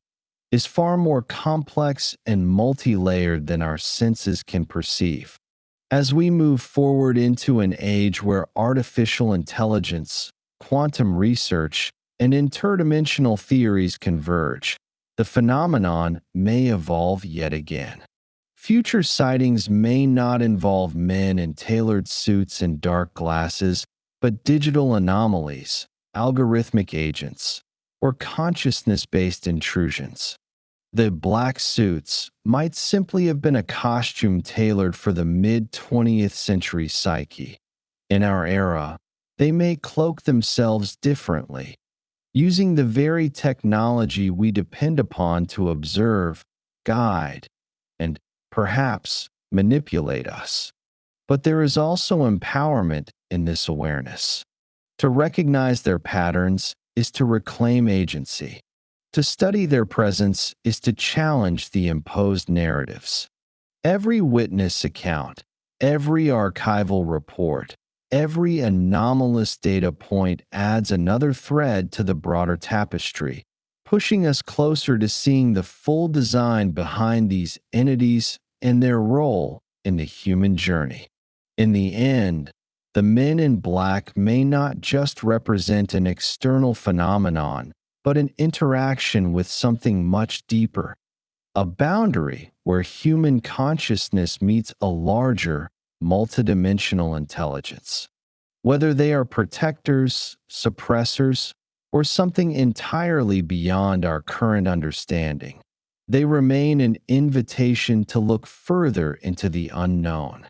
is far more complex and multi-layered than our senses can perceive. As we move forward into an age where artificial intelligence, quantum research, and interdimensional theories converge, the phenomenon may evolve yet again. Future sightings may not involve men in tailored suits and dark glasses, but digital anomalies, algorithmic agents, or consciousness-based intrusions. The black suits might simply have been a costume tailored for the mid-20th century psyche. In our era, they may cloak themselves differently, using the very technology we depend upon to observe, guide, and perhaps manipulate us. But there is also empowerment in this awareness. To recognize their patterns is to reclaim agency. To study their presence is to challenge the imposed narratives. Every witness account, every archival report, every anomalous data point adds another thread to the broader tapestry, pushing us closer to seeing the full design behind these entities and their role in the human journey. In the end, the men in black may not just represent an external phenomenon, but an interaction with something much deeper, a boundary where human consciousness meets a larger, multidimensional intelligence. Whether they are protectors, suppressors, or something entirely beyond our current understanding, they remain an invitation to look further into the unknown.